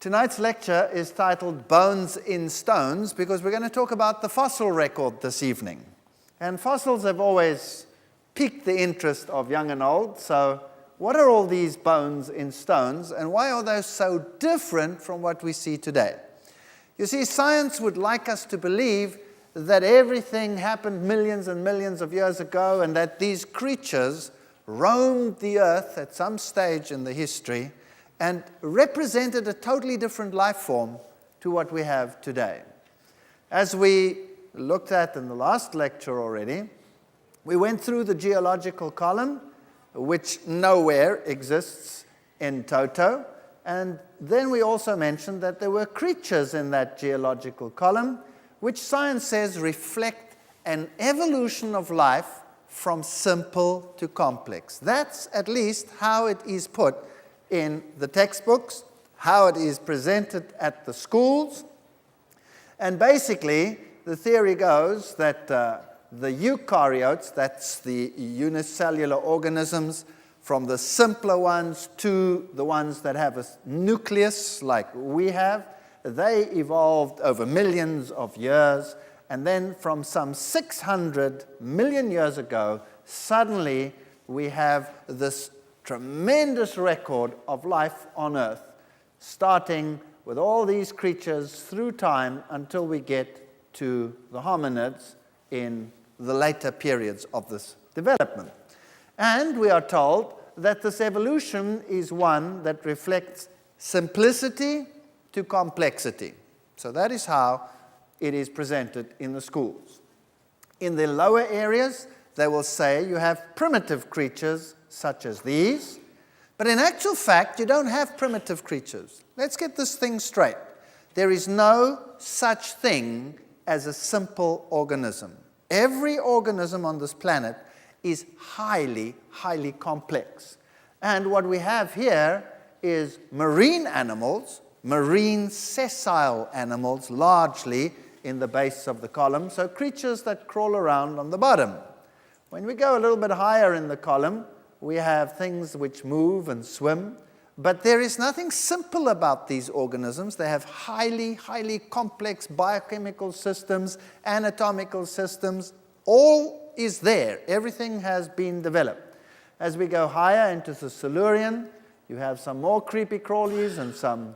Tonight's lecture is titled Bones in Stones because we're going to talk about the fossil record this evening. And fossils have always piqued the interest of young and old, so what are all these bones in stones and why are they so different from what we see today? You see, science would like us to believe that everything happened millions and millions of years ago and that these creatures roamed the earth at some stage in the history and represented a totally different life form to what we have today. As we looked at in the last lecture already, we went through the geological column, which nowhere exists in toto, and then we also mentioned that there were creatures in that geological column, which science says reflect an evolution of life from simple to complex. That's at least how it is put in the textbooks, how it is presented at the schools. And basically, the theory goes that the eukaryotes, that's the unicellular organisms, from the simpler ones to the ones that have a nucleus like we have, they evolved over millions of years. And then from some 600 million years ago, suddenly we have this tremendous record of life on Earth, starting with all these creatures through time until we get to the hominids in the later periods of this development. And we are told that this evolution is one that reflects simplicity to complexity. So that is how it is presented in the schools. In the lower areas, they will say you have primitive creatures such as these, but in actual fact, you don't have primitive creatures. Let's get this thing straight. There is no such thing as a simple organism. Every organism on this planet is highly, highly complex. And what we have here is marine animals, marine sessile animals, largely in the base of the column, so creatures that crawl around on the bottom. When we go a little bit higher in the column, we have things which move and swim, but there is nothing simple about these organisms. They have highly, highly complex biochemical systems, anatomical systems. All is there. Everything has been developed. As we go higher into the Silurian, you have some more creepy crawlies and some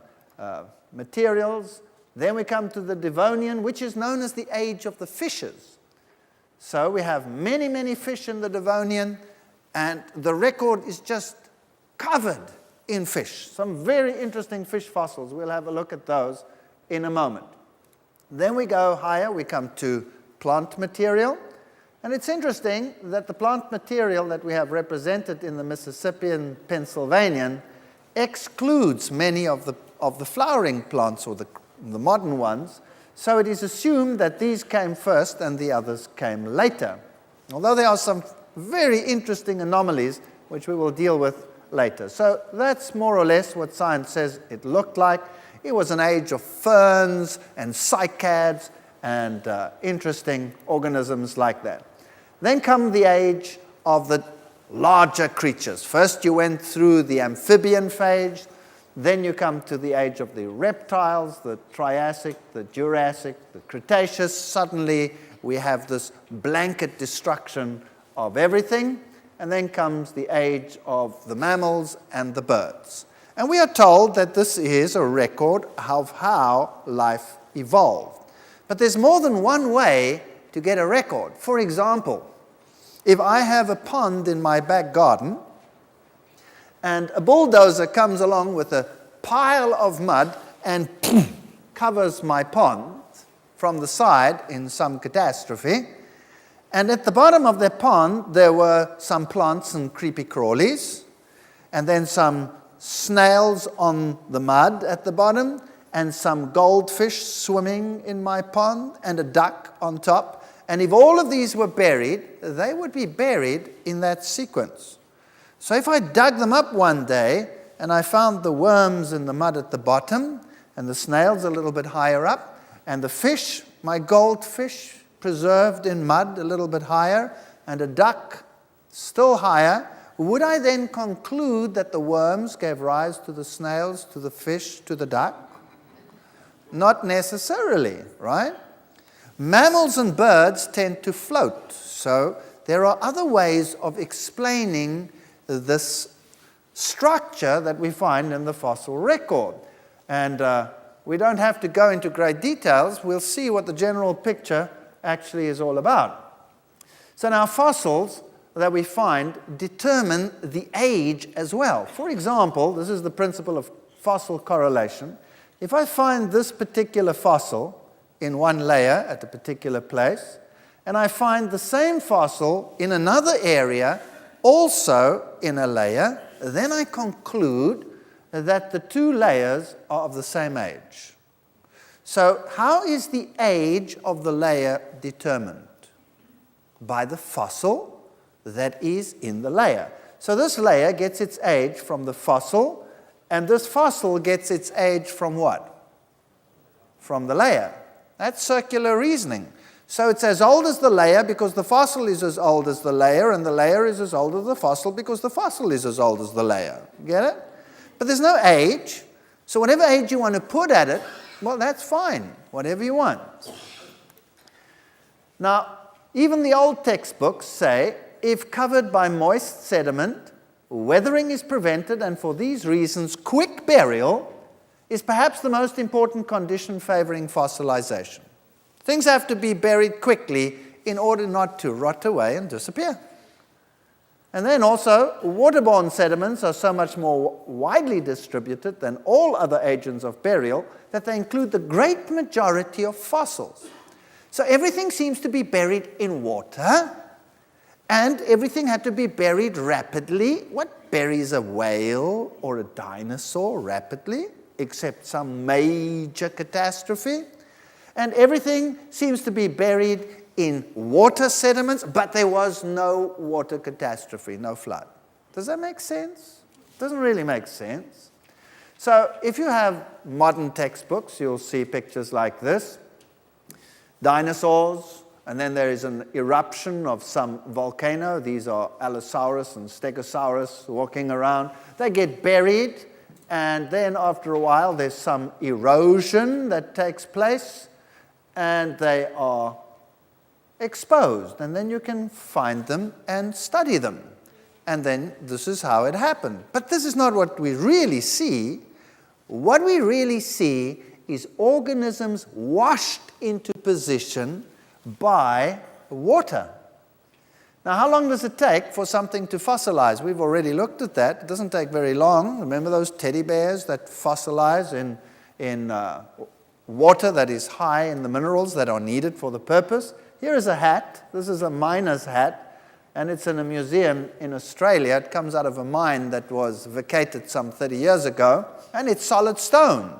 materials. Then we come to the Devonian, which is known as the age of the fishes. So we have many, many fish in the Devonian, and the record is just covered in fish. Some very interesting fish fossils. We'll have a look at those in a moment. Then we go higher, we come to plant material. And it's interesting that the plant material that we have represented in the Mississippian Pennsylvanian excludes many of the flowering plants, or the modern ones. So it is assumed that these came first and the others came later. Although there are some very interesting anomalies which we will deal with later. So that's more or less what science says it looked like. It was an age of ferns and cycads and interesting organisms like that. Then come the age of the larger creatures. First you went through the amphibian phase, then you come to the age of the reptiles, the Triassic, the Jurassic, the Cretaceous. Suddenly we have this blanket destruction of everything, and then comes the age of the mammals and the birds. And we are told that this is a record of how life evolved. But there's more than one way to get a record. For example, if I have a pond in my back garden, and a bulldozer comes along with a pile of mud and covers my pond from the side in some catastrophe, and at the bottom of the pond, there were some plants and creepy crawlies, and then some snails on the mud at the bottom, and some goldfish swimming in my pond, and a duck on top. And if all of these were buried, they would be buried in that sequence. So if I dug them up one day, and I found the worms in the mud at the bottom, and the snails a little bit higher up, and the fish, my goldfish, preserved in mud a little bit higher, and a duck still higher, would I then conclude that the worms gave rise to the snails, to the fish, to the duck? Not necessarily, right? Mammals and birds tend to float. So there are other ways of explaining this structure that we find in the fossil record. And we don't have to go into great details. We'll see what the general picture actually is all about. So now fossils that we find determine the age as well. For example, this is the principle of fossil correlation. If I find this particular fossil in one layer at a particular place, and I find the same fossil in another area also in a layer, then I conclude that the two layers are of the same age. So how is the age of the layer determined? By the fossil that is in the layer. So this layer gets its age from the fossil, and this fossil gets its age from what? From the layer. That's circular reasoning. So it's as old as the layer because the fossil is as old as the layer, and the layer is as old as the fossil because the fossil is as old as the layer. Get it? But there's no age. So whatever age you want to put at it, well, that's fine. Whatever you want. Now, even the old textbooks say, if covered by moist sediment, weathering is prevented, and for these reasons, quick burial is perhaps the most important condition favoring fossilization. Things have to be buried quickly in order not to rot away and disappear. And then also, waterborne sediments are so much more widely distributed than all other agents of burial that they include the great majority of fossils. So everything seems to be buried in water, and everything had to be buried rapidly. What buries a whale or a dinosaur rapidly, except some major catastrophe? And everything seems to be buried in water sediments, but there was no water catastrophe, no flood. Does that make sense? It doesn't really make sense. So if you have modern textbooks, you'll see pictures like this. Dinosaurs, and then there is an eruption of some volcano. These are Allosaurus and Stegosaurus walking around. They get buried, and then after a while there's some erosion that takes place, and they are exposed. And then you can find them and study them. And then this is how it happened. But this is not what we really see. What we really see is organisms washed into position by water. Now, how long does it take for something to fossilize? We've already looked at that. It doesn't take very long. Remember those teddy bears that fossilize in water that is high in the minerals that are needed for the purpose? Here is a hat. This is a miner's hat, and it's in a museum in Australia. It comes out of a mine that was vacated some 30 years ago, and it's solid stone.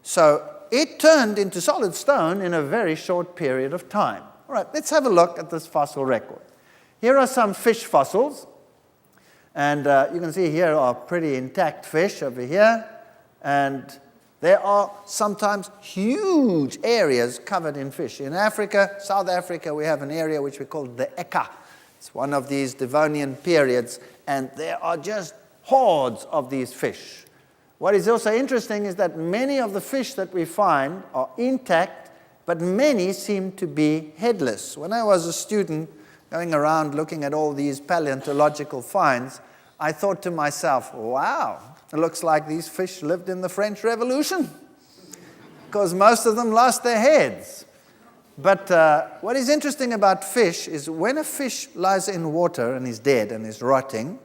So it turned into solid stone in a very short period of time. All right, let's have a look at this fossil record. Here are some fish fossils. And you can see here are pretty intact fish over here. And there are sometimes huge areas covered in fish. In Africa, South Africa, we have an area which we call the Eka. It's one of these Devonian periods. And there are just hordes of these fish. What is also interesting is that many of the fish that we find are intact, but many seem to be headless. When I was a student going around looking at all these paleontological finds, I thought to myself, wow, it looks like these fish lived in the French Revolution, because most of them lost their heads. But what is interesting about fish is when a fish lies in water and is dead and is rotting,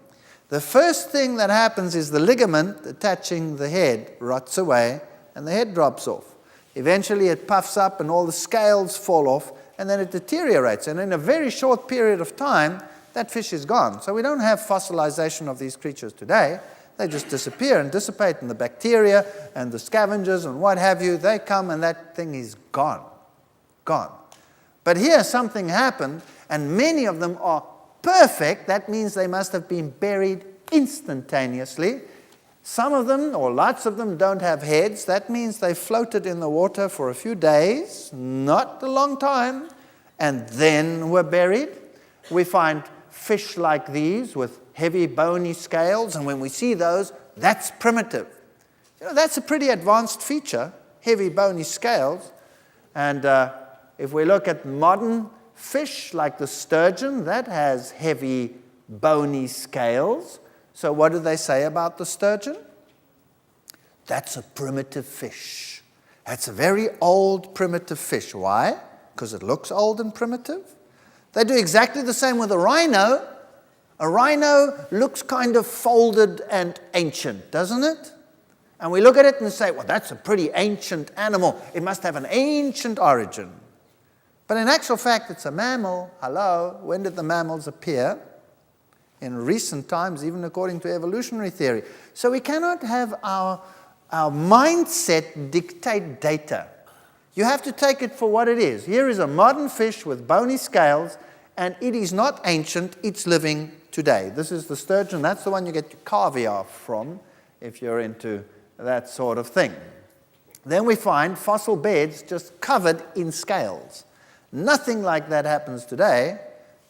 the first thing that happens is the ligament attaching the head rots away and the head drops off. Eventually it puffs up and all the scales fall off, and then it deteriorates. And in a very short period of time, that fish is gone. So we don't have fossilization of these creatures today. They just disappear and dissipate, and the bacteria and the scavengers and what have you, they come and that thing is gone. Gone. But here something happened, and many of them are perfect. That means they must have been buried instantaneously. Some of them, or lots of them, don't have heads. That means they floated in the water for a few days, not a long time, and then were buried. We find fish like these with heavy bony scales, and when we see those, that's primitive. You know, that's a pretty advanced feature heavy bony scales. And if we look at modern fish like the sturgeon, that has heavy bony scales. So what do they say about the sturgeon? That's a primitive fish. That's a very old primitive fish. Why? Because it looks old and primitive. They do exactly the same with a rhino. A rhino looks kind of folded and ancient, doesn't it? And we look at it and say, well, that's a pretty ancient animal. It must have an ancient origin. But in actual fact, it's a mammal. Hello, when did the mammals appear? In recent times, even according to evolutionary theory. So we cannot have our mindset dictate data. You have to take it for what it is. Here is a modern fish with bony scales, and it is not ancient, it's living today. This is the sturgeon. That's the one you get your caviar from if you're into that sort of thing. Then we find fossil beds just covered in scales. Nothing like that happens today.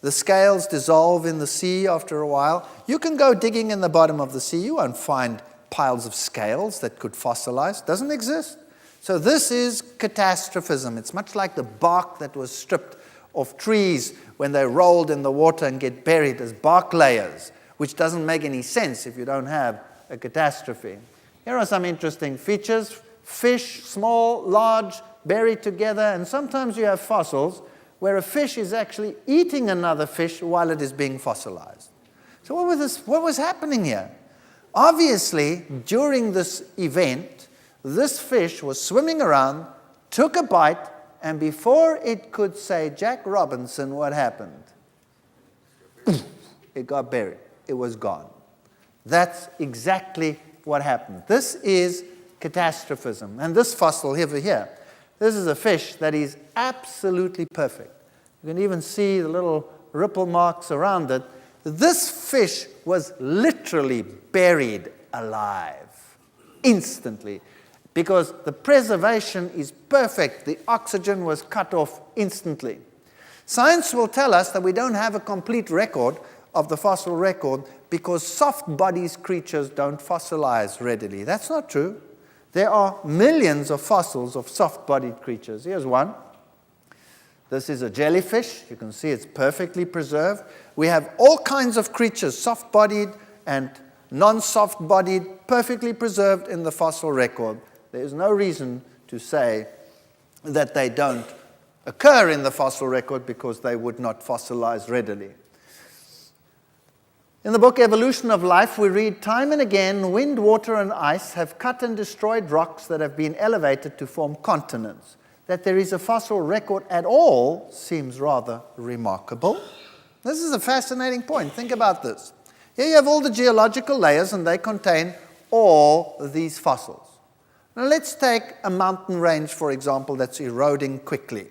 The scales dissolve in the sea after a while. You can go digging in the bottom of the sea. You won't find piles of scales that could fossilize. Doesn't exist. So this is catastrophism. It's much like the bark that was stripped off trees when they rolled in the water and get buried as bark layers, which doesn't make any sense if you don't have a catastrophe. Here are some interesting features. Fish, small, large, buried together, and sometimes you have fossils where a fish is actually eating another fish while it is being fossilized. So what was happening here? Obviously, during this event, this fish was swimming around, took a bite, and before it could say, Jack Robinson, what happened? It got buried. It was gone. That's exactly what happened. This is catastrophism. And this fossil over here, this is a fish that is absolutely perfect. You can even see the little ripple marks around it. This fish was literally buried alive, instantly, because the preservation is perfect. The oxygen was cut off instantly. Science will tell us that we don't have a complete record of the fossil record because soft-bodied creatures don't fossilize readily. That's not true. There are millions of fossils of soft-bodied creatures. Here's one. This is a jellyfish. You can see it's perfectly preserved. We have all kinds of creatures, soft-bodied and non-soft-bodied, perfectly preserved in the fossil record. There is no reason to say that they don't occur in the fossil record because they would not fossilize readily. In the book Evolution of Life, we read, time and again, wind, water, and ice have cut and destroyed rocks that have been elevated to form continents. That there is a fossil record at all seems rather remarkable. This is a fascinating point. Think about this. Here you have all the geological layers, and they contain all these fossils. Now let's take a mountain range, for example, that's eroding quickly.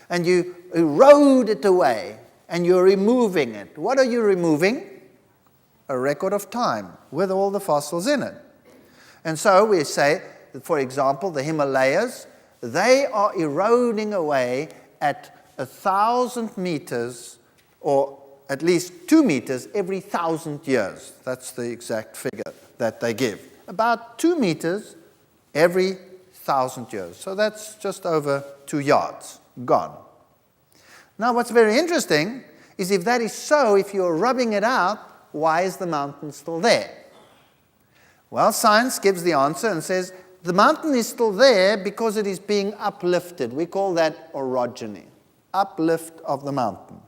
And you erode it away, and you're removing it. What are you removing? A record of time with all the fossils in it. And so we say, for example, the Himalayas, they are eroding away at 1,000 meters, or at least 2 meters every 1,000 years. That's the exact figure that they give. About 2 meters every 1,000 years. So that's just over 2 yards gone. Now what's very interesting is if that is so, if you're rubbing it out, why is the mountain still there? Well, science gives the answer and says the mountain is still there because it is being uplifted. We call that orogeny, uplift of the mountain.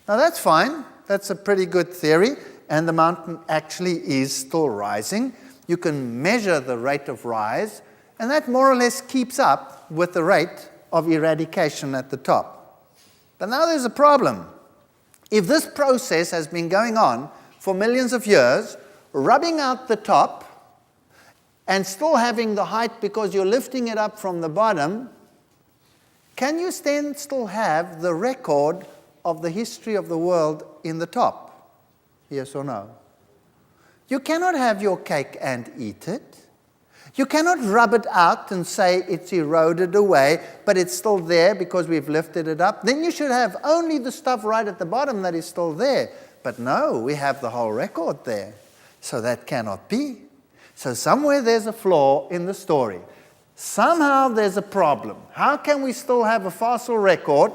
Now that's fine. That's a pretty good theory, and the mountain actually is still rising. You can measure the rate of rise, and that more or less keeps up with the rate of eradication at the top. But now there's a problem. If this process has been going on for millions of years, rubbing out the top and still having the height because you're lifting it up from the bottom, can you then still have the record of the history of the world in the top? Yes or no? You cannot have your cake and eat it. You cannot rub it out and say it's eroded away, but it's still there because we've lifted it up. Then you should have only the stuff right at the bottom that is still there. But no, we have the whole record there. So that cannot be. So somewhere there's a flaw in the story. somehow there's a problem. How can we still have a fossil record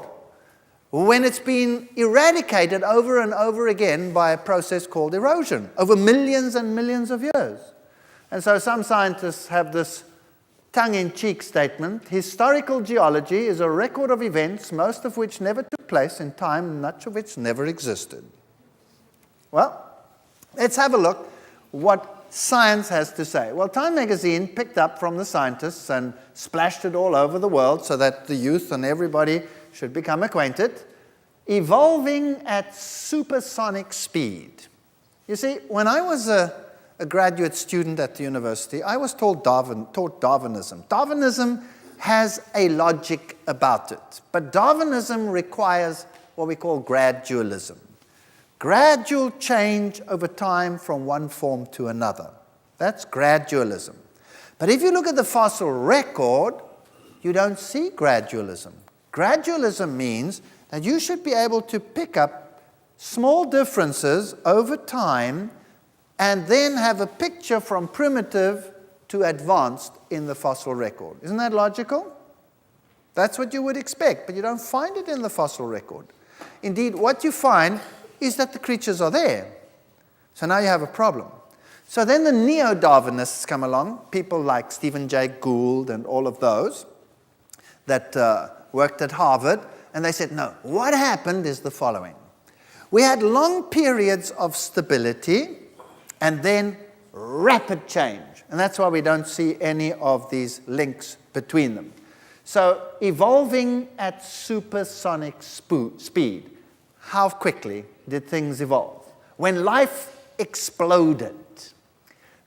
when it's been eradicated over and over again by a process called erosion over millions and millions of years? And so some scientists have this tongue-in-cheek statement: historical geology is a record of events, most of which never took place in time, much of which never existed. Well, let's have a look what science has to say. Well, Time magazine picked up from the scientists and splashed it all over the world so that the youth and everybody should become acquainted. Evolving at supersonic speed. You see, when I was a graduate student at the university, I was taught Darwinism. Darwinism has a logic about it, but Darwinism requires what we call gradualism. Gradual change over time from one form to another. That's gradualism. But if you look at the fossil record, you don't see gradualism. Gradualism means that you should be able to pick up small differences over time and then have a picture from primitive to advanced in the fossil record. Isn't that logical? That's what you would expect, but you don't find it in the fossil record. Indeed, what you find is that the creatures are there. So now you have a problem. So then the neo-Darwinists come along, people like Stephen Jay Gould and all of those that worked at Harvard, and they said, no, what happened is the following. We had long periods of stability and then rapid change. And that's why we don't see any of these links between them. So evolving at supersonic speed. How quickly did things evolve? When life exploded.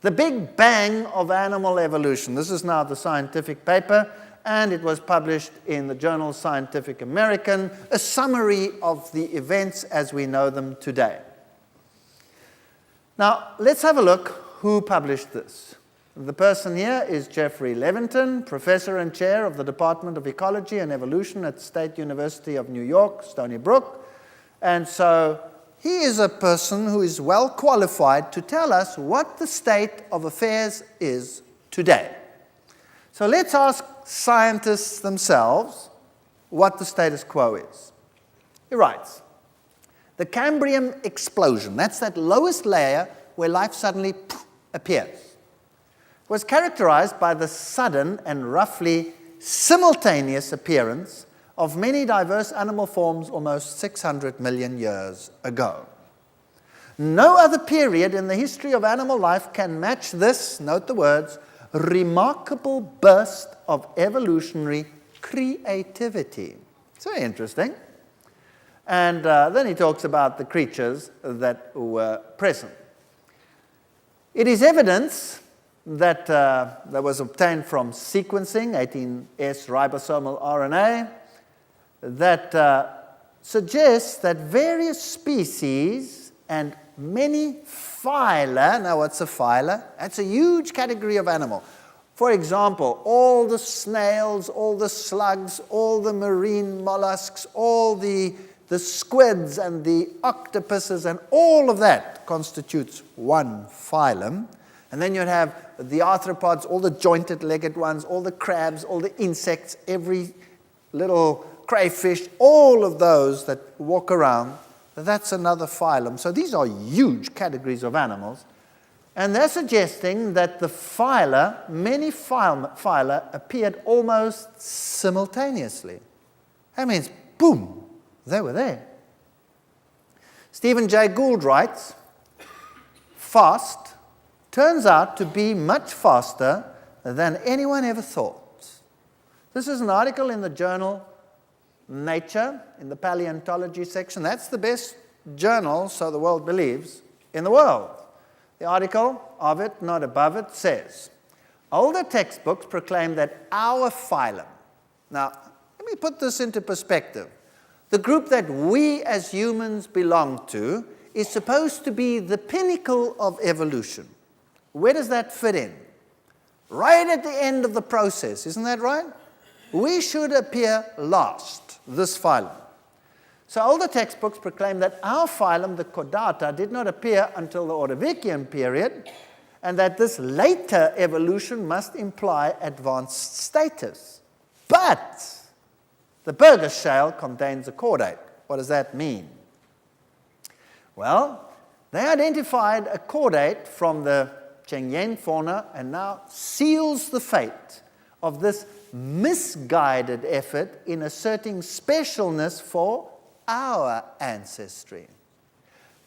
The Big Bang of animal evolution. This is now the scientific paper, and it was published in the journal Scientific American, a summary of the events as we know them today. Now, let's have a look who published this. The person here is Jeffrey Levinton, professor and chair of the Department of Ecology and Evolution at State University of New York, Stony Brook. And so he is a person who is well qualified to tell us what the state of affairs is today. So let's ask scientists themselves what the status quo is. He writes, the Cambrian explosion, that's that lowest layer where life suddenly appears, was characterized by the sudden and roughly simultaneous appearance of many diverse animal forms almost 600 million years ago. No other period in the history of animal life can match this, note the words, remarkable burst of evolutionary creativity. It's very interesting. And then he talks about the creatures that were present. It is evidence that was obtained from sequencing, 18S ribosomal RNA, that suggests that various species and many phyla, now what's a phyla? That's a huge category of animal. For example, all the snails, all the slugs, all the marine mollusks, all the squids and the octopuses, and all of that constitutes one phylum. And then you'd have the arthropods, all the jointed-legged ones, all the crabs, all the insects, every little crayfish, all of those that walk around. That's another phylum. So these are huge categories of animals. And they're suggesting that the phyla, many phyla, appeared almost simultaneously. That means, boom, they were there. Stephen Jay Gould writes, fast turns out to be much faster than anyone ever thought. This is an article in the journal Nature, in the paleontology section. That's the best journal, so the world believes, in the world. The article of it, not above it, says, older textbooks proclaim that our phylum, now let me put this into perspective. The group that we as humans belong to is supposed to be the pinnacle of evolution. Where does that fit in? Right at the end of the process, isn't that right? We should appear last, this phylum. So older textbooks proclaim that our phylum, the Chordata, did not appear until the Ordovician period, and that this later evolution must imply advanced status. But the Burgess shale contains a chordate. What does that mean? Well, they identified a chordate from the Chengyen fauna and now seals the fate of this misguided effort in asserting specialness for our ancestry.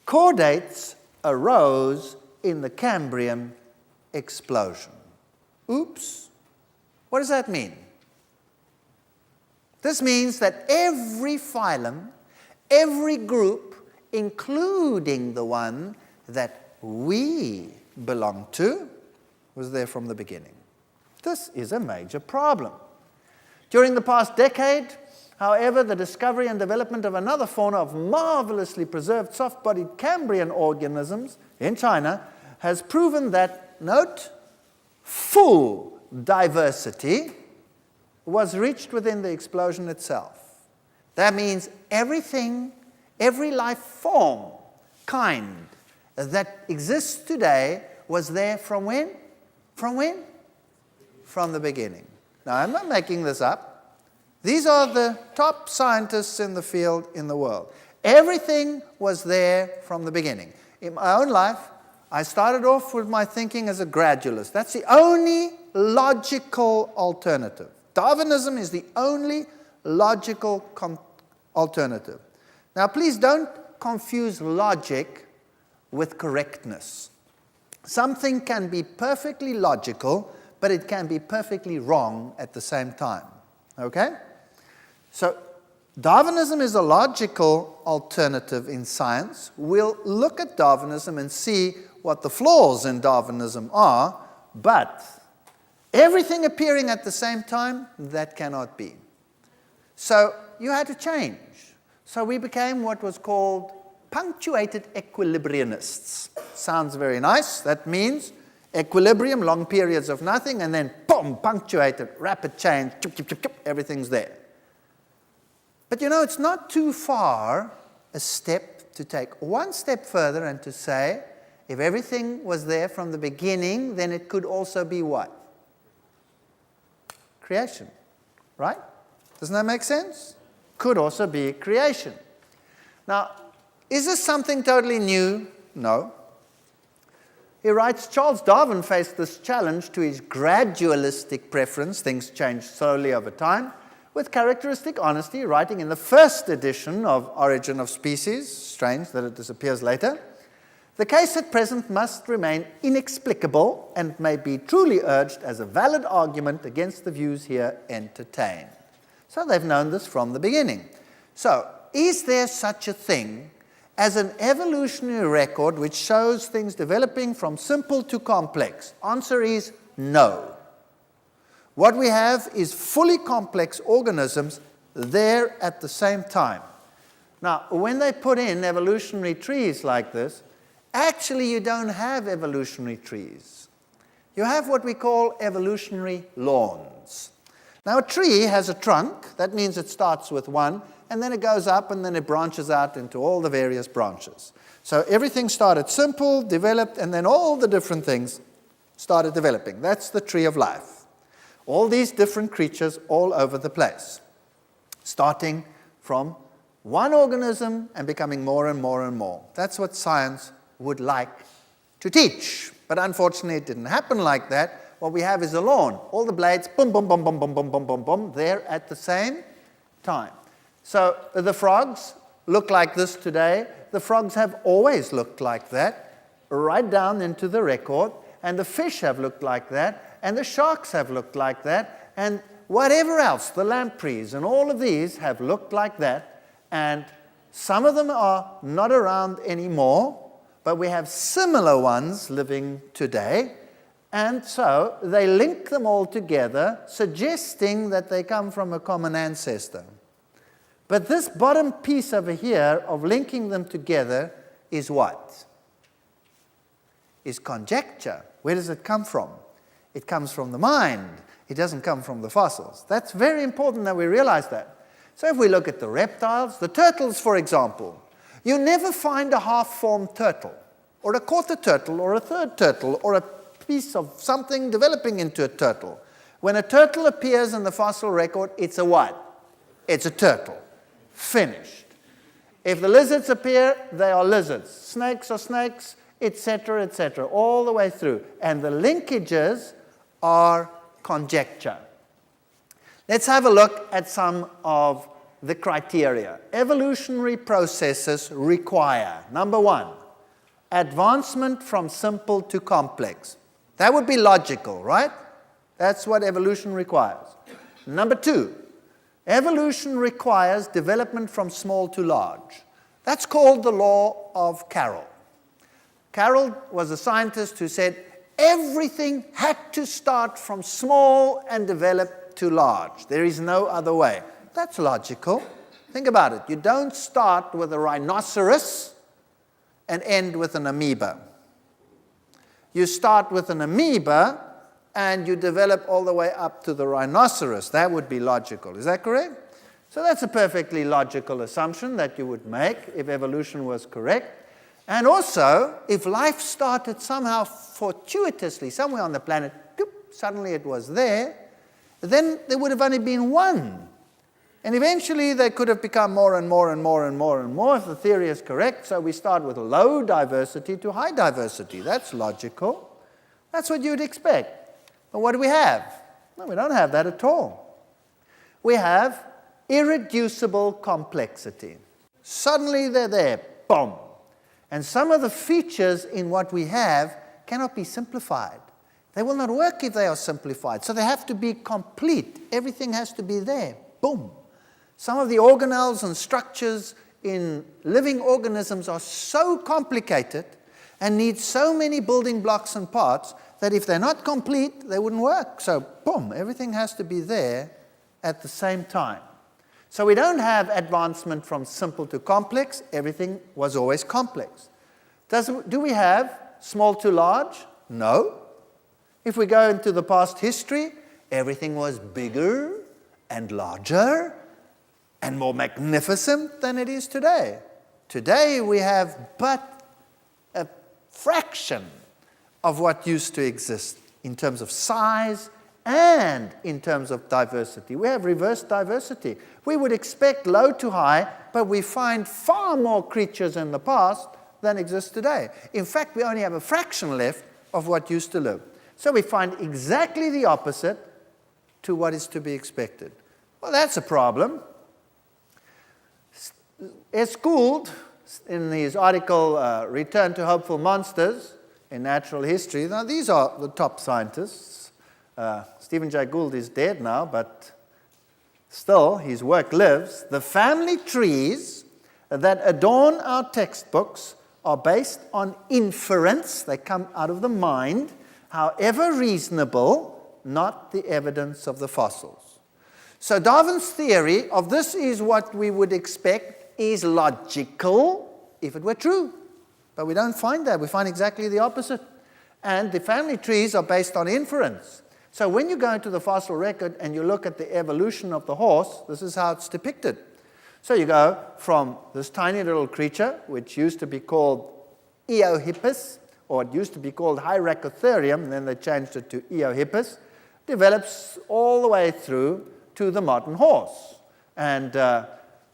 Chordates arose in the Cambrian explosion. Oops. What does that mean? This means that every phylum, every group, including the one that we belong to, was there from the beginning. This is a major problem. During the past decade, however, the discovery and development of another fauna of marvelously preserved soft-bodied Cambrian organisms in China has proven that, note, full diversity was reached within the explosion itself. That means everything, every life form, kind, that exists today was there from when? From when? From the beginning. Now, I'm not making this up. These are the top scientists in the field in the world. Everything was there from the beginning. In my own life, I started off with my thinking as a gradualist. That's the only logical alternative. Darwinism is the only logical alternative. Now, please don't confuse logic with correctness. Something can be perfectly logical, but it can be perfectly wrong at the same time. Okay? So, Darwinism is a logical alternative in science. We'll look at Darwinism and see what the flaws in Darwinism are, but everything appearing at the same time, that cannot be. So, you had to change. So, we became what was called punctuated equilibrianists. Sounds very nice. That means equilibrium, long periods of nothing, and then boom, punctuated, rapid change, everything's there. But you know, it's not too far a step to take one step further and to say, if everything was there from the beginning, then it could also be what? Creation, right? Doesn't that make sense? Could also be creation. Now, is this something totally new? No. He writes, Charles Darwin faced this challenge to his gradualistic preference, things change slowly over time, with characteristic honesty, writing in the first edition of Origin of Species, strange that it disappears later, the case at present must remain inexplicable and may be truly urged as a valid argument against the views here entertained. So they've known this from the beginning. So, is there such a thing as an evolutionary record which shows things developing from simple to complex? Answer is no. What we have is fully complex organisms there at the same time. Now, when they put in evolutionary trees like this, actually you don't have evolutionary trees. You have what we call evolutionary lawns. Now, a tree has a trunk. That means it starts with one, and then it goes up, and then it branches out into all the various branches. So everything started simple, developed, and then all the different things started developing. That's the tree of life. All these different creatures all over the place, starting from one organism and becoming more and more and more. That's what science would like to teach. But unfortunately, it didn't happen like that. What we have is a lawn. All the blades, boom, boom, boom, boom, boom, boom, boom, boom, boom, there at the same time. So the frogs look like this today. The frogs have always looked like that, right down into the record. And the fish have looked like that. And the sharks have looked like that. And whatever else, the lampreys and all of these have looked like that. And some of them are not around anymore, but we have similar ones living today. And so they link them all together, suggesting that they come from a common ancestor. But this bottom piece over here of linking them together is what? Is conjecture. Where does it come from? It comes from the mind. It doesn't come from the fossils. That's very important that we realize that. So if we look at the reptiles, the turtles, for example, you never find a half-formed turtle, or a quarter turtle, or a third turtle, or a piece of something developing into a turtle. When a turtle appears in the fossil record, it's a what? It's a turtle. Finished. If the lizards appear, they are lizards. Snakes are snakes, etc., all the way through. And the linkages are conjecture. Let's have a look at some of the criteria. Evolutionary processes require, number one, advancement from simple to complex. That would be logical, right? That's what evolution requires. Number two, evolution requires development from small to large. That's called the law of Carroll. Carroll was a scientist who said everything had to start from small and develop to large. There is no other way. That's logical. Think about it. You don't start with a rhinoceros and end with an amoeba. You start with an amoeba and you develop all the way up to the rhinoceros. That would be logical. Is that correct? So that's a perfectly logical assumption that you would make if evolution was correct. And also, if life started somehow fortuitously, somewhere on the planet, suddenly it was there, then there would have only been one. And eventually they could have become more and more if the theory is correct. So we start with low diversity to high diversity. That's logical. That's what you'd expect. But what do we have? No, we don't have that at all. We have irreducible complexity. Suddenly they're there. Boom. And some of the features in what we have cannot be simplified. They will not work if they are simplified. So they have to be complete. Everything has to be there. Boom. Some of the organelles and structures in living organisms are so complicated and need so many building blocks and parts that if they're not complete, they wouldn't work. So, boom, everything has to be there at the same time. So we don't have advancement from simple to complex. Everything was always complex. Do we have small to large? No. If we go into the past history, everything was bigger and larger and more magnificent than it is today. Today we have but a fraction of what used to exist in terms of size and in terms of diversity. We have reverse diversity. We would expect low to high, but we find far more creatures in the past than exist today. In fact, we only have a fraction left of what used to live. So we find exactly the opposite to what is to be expected. Well, that's a problem. S. Gould, in his article, Return to Hopeful Monsters in Natural History, now these are the top scientists. Stephen Jay Gould is dead now, but still, his work lives. The family trees that adorn our textbooks are based on inference. They come out of the mind, however reasonable, not the evidence of the fossils. So Darwin's theory of this is what we would expect is logical if it were true. But we don't find that. We find exactly the opposite. And the family trees are based on inference. So when you go into the fossil record and you look at the evolution of the horse, this is how it's depicted. So you go from this tiny little creature, which used to be called Eohippus, or it used to be called Hyracotherium, and then they changed it to Eohippus, develops all the way through to the modern horse. And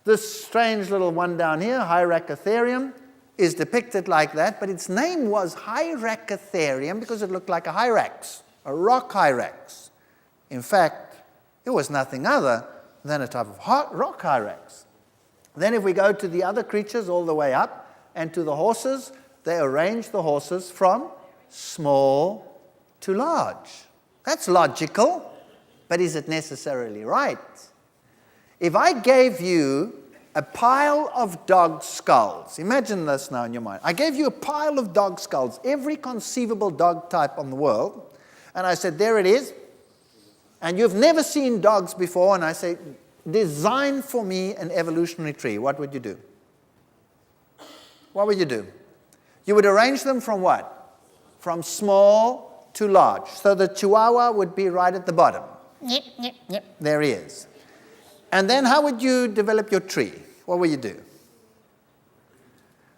this strange little one down here, Hyracotherium, is depicted like that, but its name was Hyracotherium because it looked like a hyrax, a rock hyrax. In fact, it was nothing other than a type of rock hyrax. Then if we go to the other creatures all the way up, and to the horses, they arrange the horses from small to large. That's logical, but is it necessarily right? If I gave you a pile of dog skulls, imagine this now in your mind. I gave you a pile of dog skulls, every conceivable dog type on the world, and I said, there it is, and you've never seen dogs before, and I say, design for me an evolutionary tree. What would you do? What would you do? You would arrange them from what? From small to large. So the Chihuahua would be right at the bottom. Yep, yep, yep. There he is. And then how would you develop your tree? What would you do?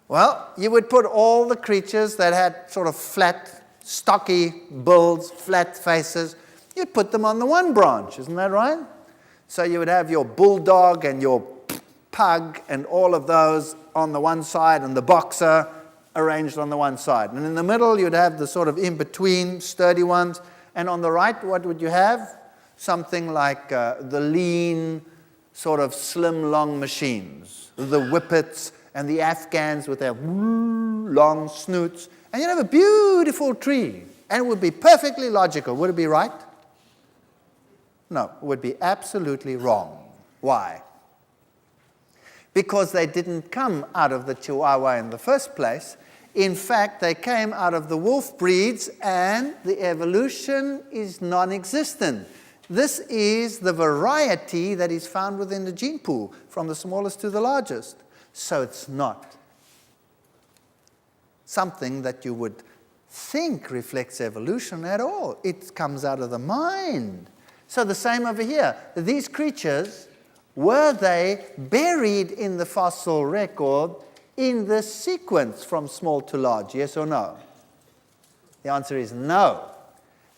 Well, you would put all the creatures that had sort of flat stocky bulls, flat faces, you'd put them on the one branch, isn't that right? So you would have your bulldog and your pug and all of those on the one side, and the boxer arranged on the one side. And in the middle, you'd have the sort of in-between sturdy ones. And on the right, what would you have? Something like the lean, sort of slim, long machines, the whippets and the Afghans with their long snoots. And you'd have a beautiful tree. And it would be perfectly logical. Would it be right? No, it would be absolutely wrong. Why? Because they didn't come out of the Chihuahua in the first place. In fact, they came out of the wolf breeds, and the evolution is non-existent. This is the variety that is found within the gene pool, from the smallest to the largest. So it's not something that you would think reflects evolution at all. It comes out of the mind. So the same over here. These creatures, were they buried in the fossil record in this sequence from small to large, yes or no? The answer is no.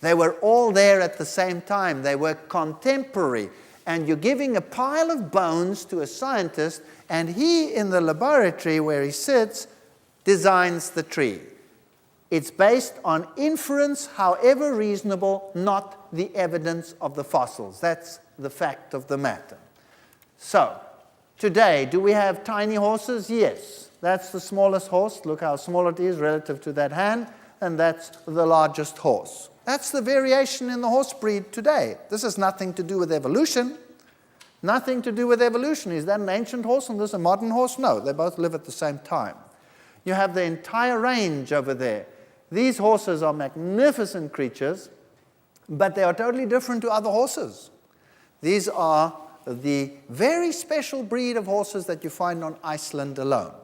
They were all there at the same time. They were contemporary. And you're giving a pile of bones to a scientist, and he, in the laboratory where he sits, designs the tree. It's based on inference, however reasonable, not the evidence of the fossils. That's the fact of the matter. So, today, do we have tiny horses? Yes. That's the smallest horse. Look how small it is relative to that hand. And that's the largest horse. That's the variation in the horse breed today. This has nothing to do with evolution. Nothing to do with evolution. Is that an ancient horse and this a modern horse? No, they both live at the same time. You have the entire range over there. These horses are magnificent creatures, but they are totally different to other horses. These are the very special breed of horses that you find on Iceland alone.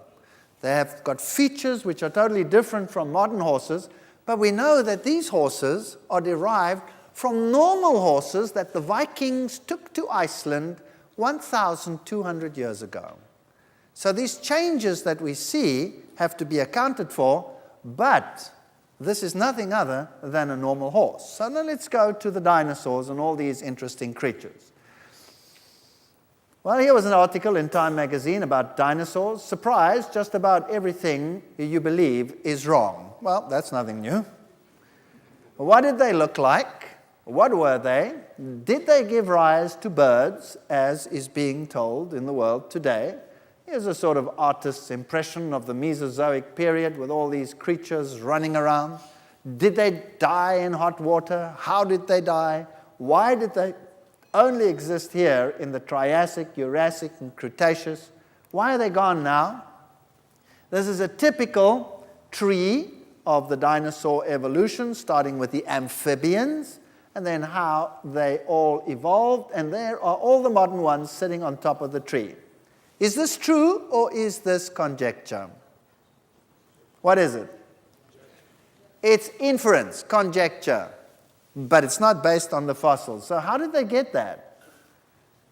They have got features which are totally different from modern horses, but we know that these horses are derived from normal horses that the Vikings took to Iceland 1,200 years ago. So these changes that we see have to be accounted for, but this is nothing other than a normal horse. So now let's go to the dinosaurs and all these interesting creatures. Well, here was an article in Time magazine about dinosaurs. Surprise, just about everything you believe is wrong. Well, that's nothing new. What did they look like? What were they? Did they give rise to birds, as is being told in the world today? Here's a sort of artist's impression of the Mesozoic period with all these creatures running around. Did they die in hot water? How did they die? Why did they only exist here in the Triassic, Jurassic, and Cretaceous? Why are they gone now? This is a typical tree of the dinosaur evolution, starting with the amphibians, and then how they all evolved, and there are all the modern ones sitting on top of the tree. Is this true, or is this conjecture? What is it? It's inference, conjecture, but it's not based on the fossils. So how did they get that?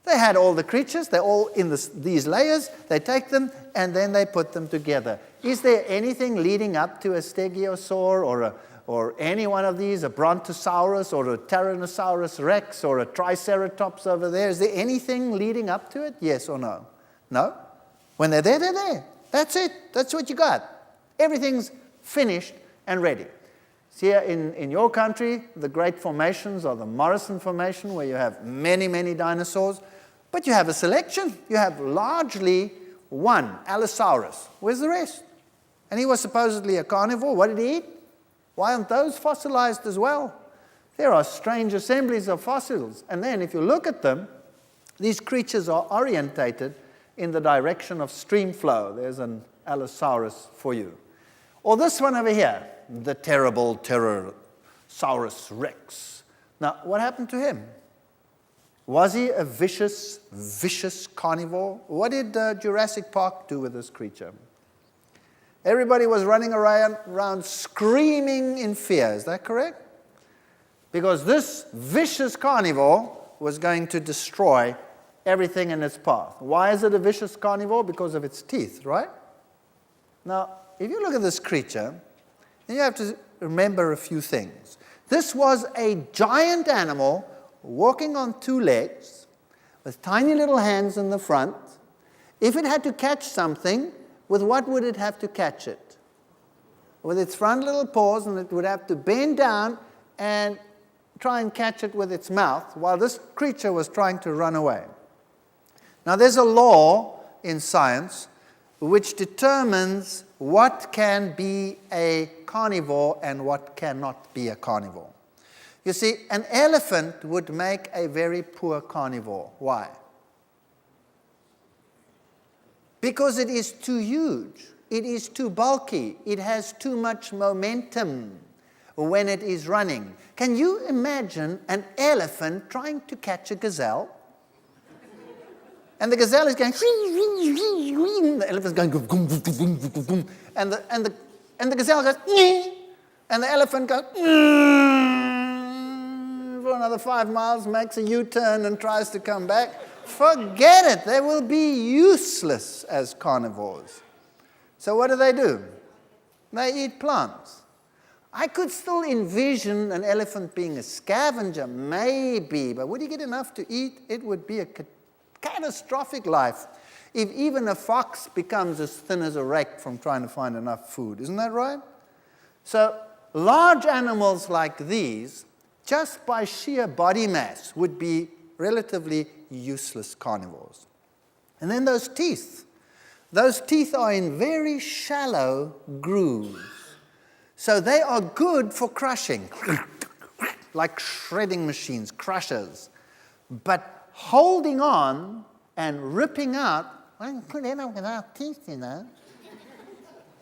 They had all the creatures, they're all in these layers, they take them, and then they put them together. Is there anything leading up to a stegosaur or any one of these, a brontosaurus or a tyrannosaurus rex or a triceratops over there? Is there anything leading up to it? Yes or no? No? When they're there, they're there. That's it. That's what you got. Everything's finished and ready. See, here in your country, the great formations are the Morrison Formation, where you have many, many dinosaurs, but you have a selection. You have largely one, Allosaurus. Where's the rest? And he was supposedly a carnivore. What did he eat? Why aren't those fossilized as well? There are strange assemblies of fossils. And then if you look at them, these creatures are orientated in the direction of stream flow. There's an Allosaurus for you. Or this one over here, the terrible Tyrannosaurus rex. Now, what happened to him? Was he a vicious carnivore? What did Jurassic Park do with this creature? Everybody was running around screaming in fear. Is that correct? Because this vicious carnivore was going to destroy everything in its path. Why is it a vicious carnivore? Because of its teeth, right? Now, if you look at this creature, then you have to remember a few things. This was a giant animal walking on two legs with tiny little hands in the front. If it had to catch something, with what would it have to catch it? With its front little paws, and it would have to bend down and try and catch it with its mouth while this creature was trying to run away. Now, there's a law in science which determines what can be a carnivore and what cannot be a carnivore. You see, an elephant would make a very poor carnivore. Why? Because it is too huge. It is too bulky. It has too much momentum when it is running. Can you imagine an elephant trying to catch a gazelle? And the gazelle is going, the elephant's going, and the gazelle goes, and the elephant goes, for another 5 miles, makes a U-turn and tries to come back. Forget it. They will be useless as carnivores. So what do? They eat plants. I could still envision an elephant being a scavenger, maybe, but would he get enough to eat? It would be a catastrophic life if even a fox becomes as thin as a rake from trying to find enough food. Isn't that right? So large animals like these, just by sheer body mass, would be relatively useless carnivores. And then those teeth. Those teeth are in very shallow grooves. So they are good for crushing, like shredding machines, crushers. But holding on and ripping out, well, could end up without teeth, you know.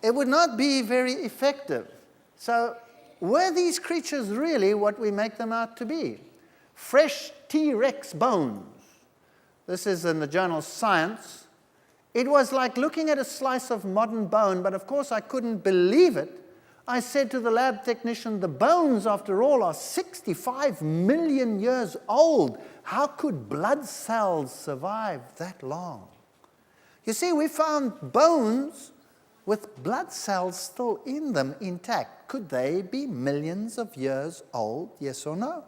It would not be very effective. So were these creatures really what we make them out to be? Fresh T-Rex bones. This is in the journal Science. It was like looking at a slice of modern bone, but of course I couldn't believe it. I said to the lab technician, the bones, after all, are 65 million years old. How could blood cells survive that long? You see, we found bones with blood cells still in them intact. Could they be millions of years old, yes or no?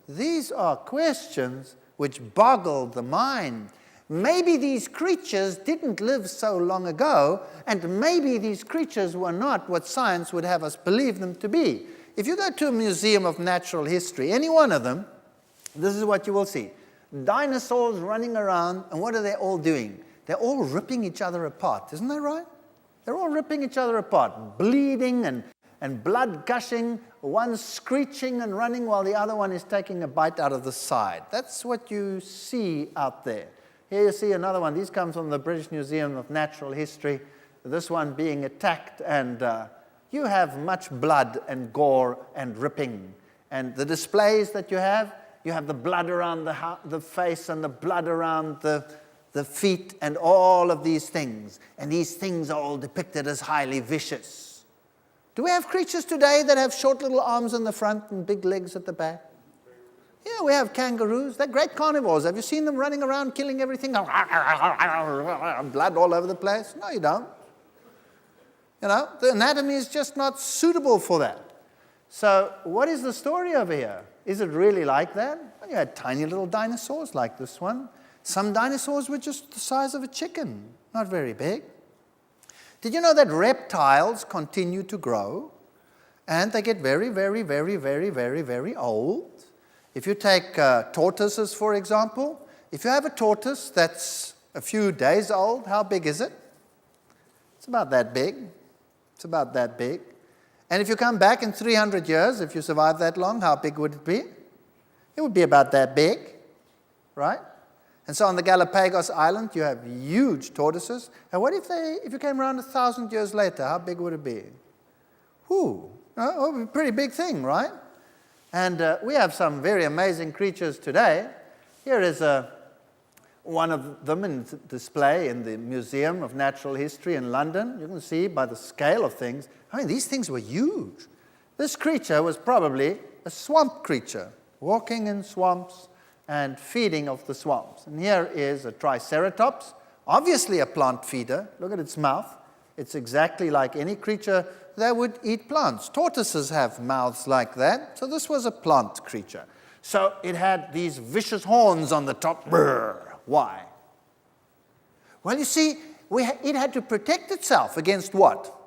These are questions which boggle the mind. Maybe these creatures didn't live so long ago, and maybe these creatures were not what science would have us believe them to be. If you go to a museum of natural history, any one of them, this is what you will see. Dinosaurs running around, and what are they all doing? They're all ripping each other apart. Isn't that right? They're all ripping each other apart, bleeding and blood gushing, one screeching and running while the other one is taking a bite out of the side. That's what you see out there. Here you see another one. These come from the British Museum of Natural History. This one being attacked, and you have much blood and gore and ripping. And the displays that you have the blood around the face and the blood around the feet and all of these things. And these things are all depicted as highly vicious. Do we have creatures today that have short little arms in the front and big legs at the back? Yeah, we have kangaroos. They're great carnivores. Have you seen them running around killing everything? Blood all over the place? No, you don't. You know, the anatomy is just not suitable for that. So what is the story over here? Is it really like that? Well, you had tiny little dinosaurs like this one. Some dinosaurs were just the size of a chicken, not very big. Did you know that reptiles continue to grow and they get very, very, very, very, very, very old? If you take tortoises, for example, if you have a tortoise that's a few days old, how big is it? It's about that big. It's about that big. And if you come back in 300 years, if you survive that long, how big would it be? It would be about that big, right? And so on the Galapagos Island, you have huge tortoises. And what if you came around 1,000 years later, how big would it be? Whew, it would be a pretty big thing, right? And we have some very amazing creatures today. Here is one of them in display in the Museum of Natural History in London. You can see by the scale of things, I mean, these things were huge. This creature was probably a swamp creature, walking in swamps and feeding off the swamps. And here is a Triceratops, obviously a plant feeder. Look at its mouth. It's exactly like any creature that would eat plants. Tortoises have mouths like that, so this was a plant creature. So it had these vicious horns on the top. Brrr. Why? Well, you see, it had to protect itself against what?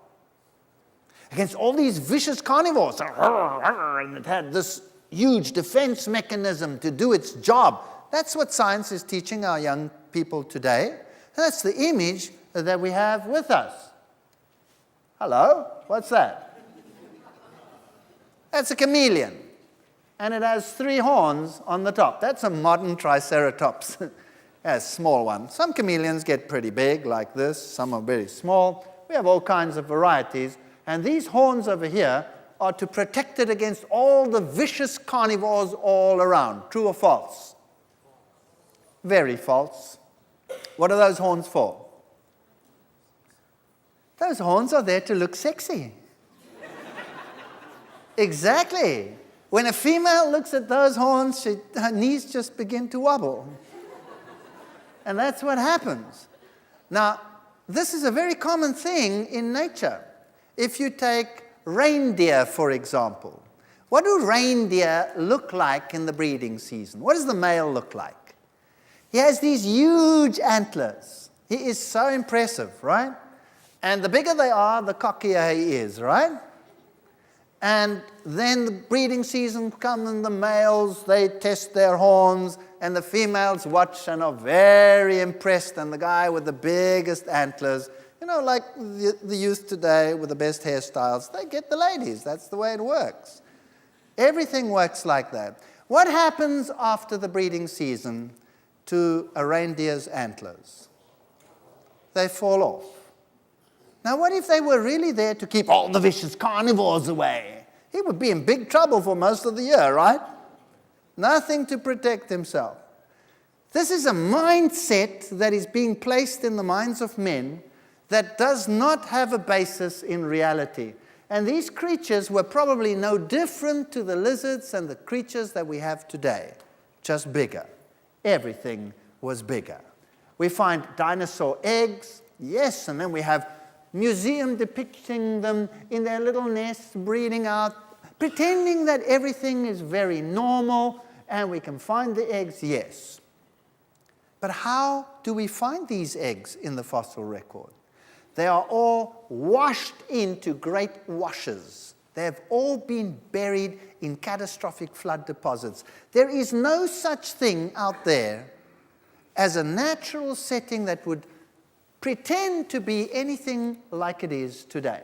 Against all these vicious carnivores. And it had this huge defense mechanism to do its job. That's what science is teaching our young people today. That's the image that we have with us. Hello? What's that? That's a chameleon. And it has 3 horns on the top. That's a modern triceratops. A small one. Some chameleons get pretty big, like this. Some are very small. We have all kinds of varieties. And these horns over here are to protect it against all the vicious carnivores all around. True or false? Very false. What are those horns for? Those horns are there to look sexy. Exactly. When a female looks at those horns, her knees just begin to wobble. And that's what happens. Now, this is a very common thing in nature. If you take reindeer, for example, what do reindeer look like in the breeding season? What does the male look like? He has these huge antlers. He is so impressive, right? And the bigger they are, the cockier he is, right? And then the breeding season comes and the males, they test their horns, and the females watch and are very impressed. And the guy with the biggest antlers, you know, like the youth today with the best hairstyles, they get the ladies. That's the way it works. Everything works like that. What happens after the breeding season to a reindeer's antlers? They fall off. Now, what if they were really there to keep all the vicious carnivores away? He would be in big trouble for most of the year, right? Nothing to protect himself. This is a mindset that is being placed in the minds of men that does not have a basis in reality. And these creatures were probably no different to the lizards and the creatures that we have today, just bigger. Everything was bigger. We find dinosaur eggs, yes, and then we have museum depicting them in their little nests, breeding out, pretending that everything is very normal, and we can find the eggs, yes. But how do we find these eggs in the fossil record? They are all washed into great washes. They have all been buried in catastrophic flood deposits. There is no such thing out there as a natural setting that would pretend to be anything like it is today.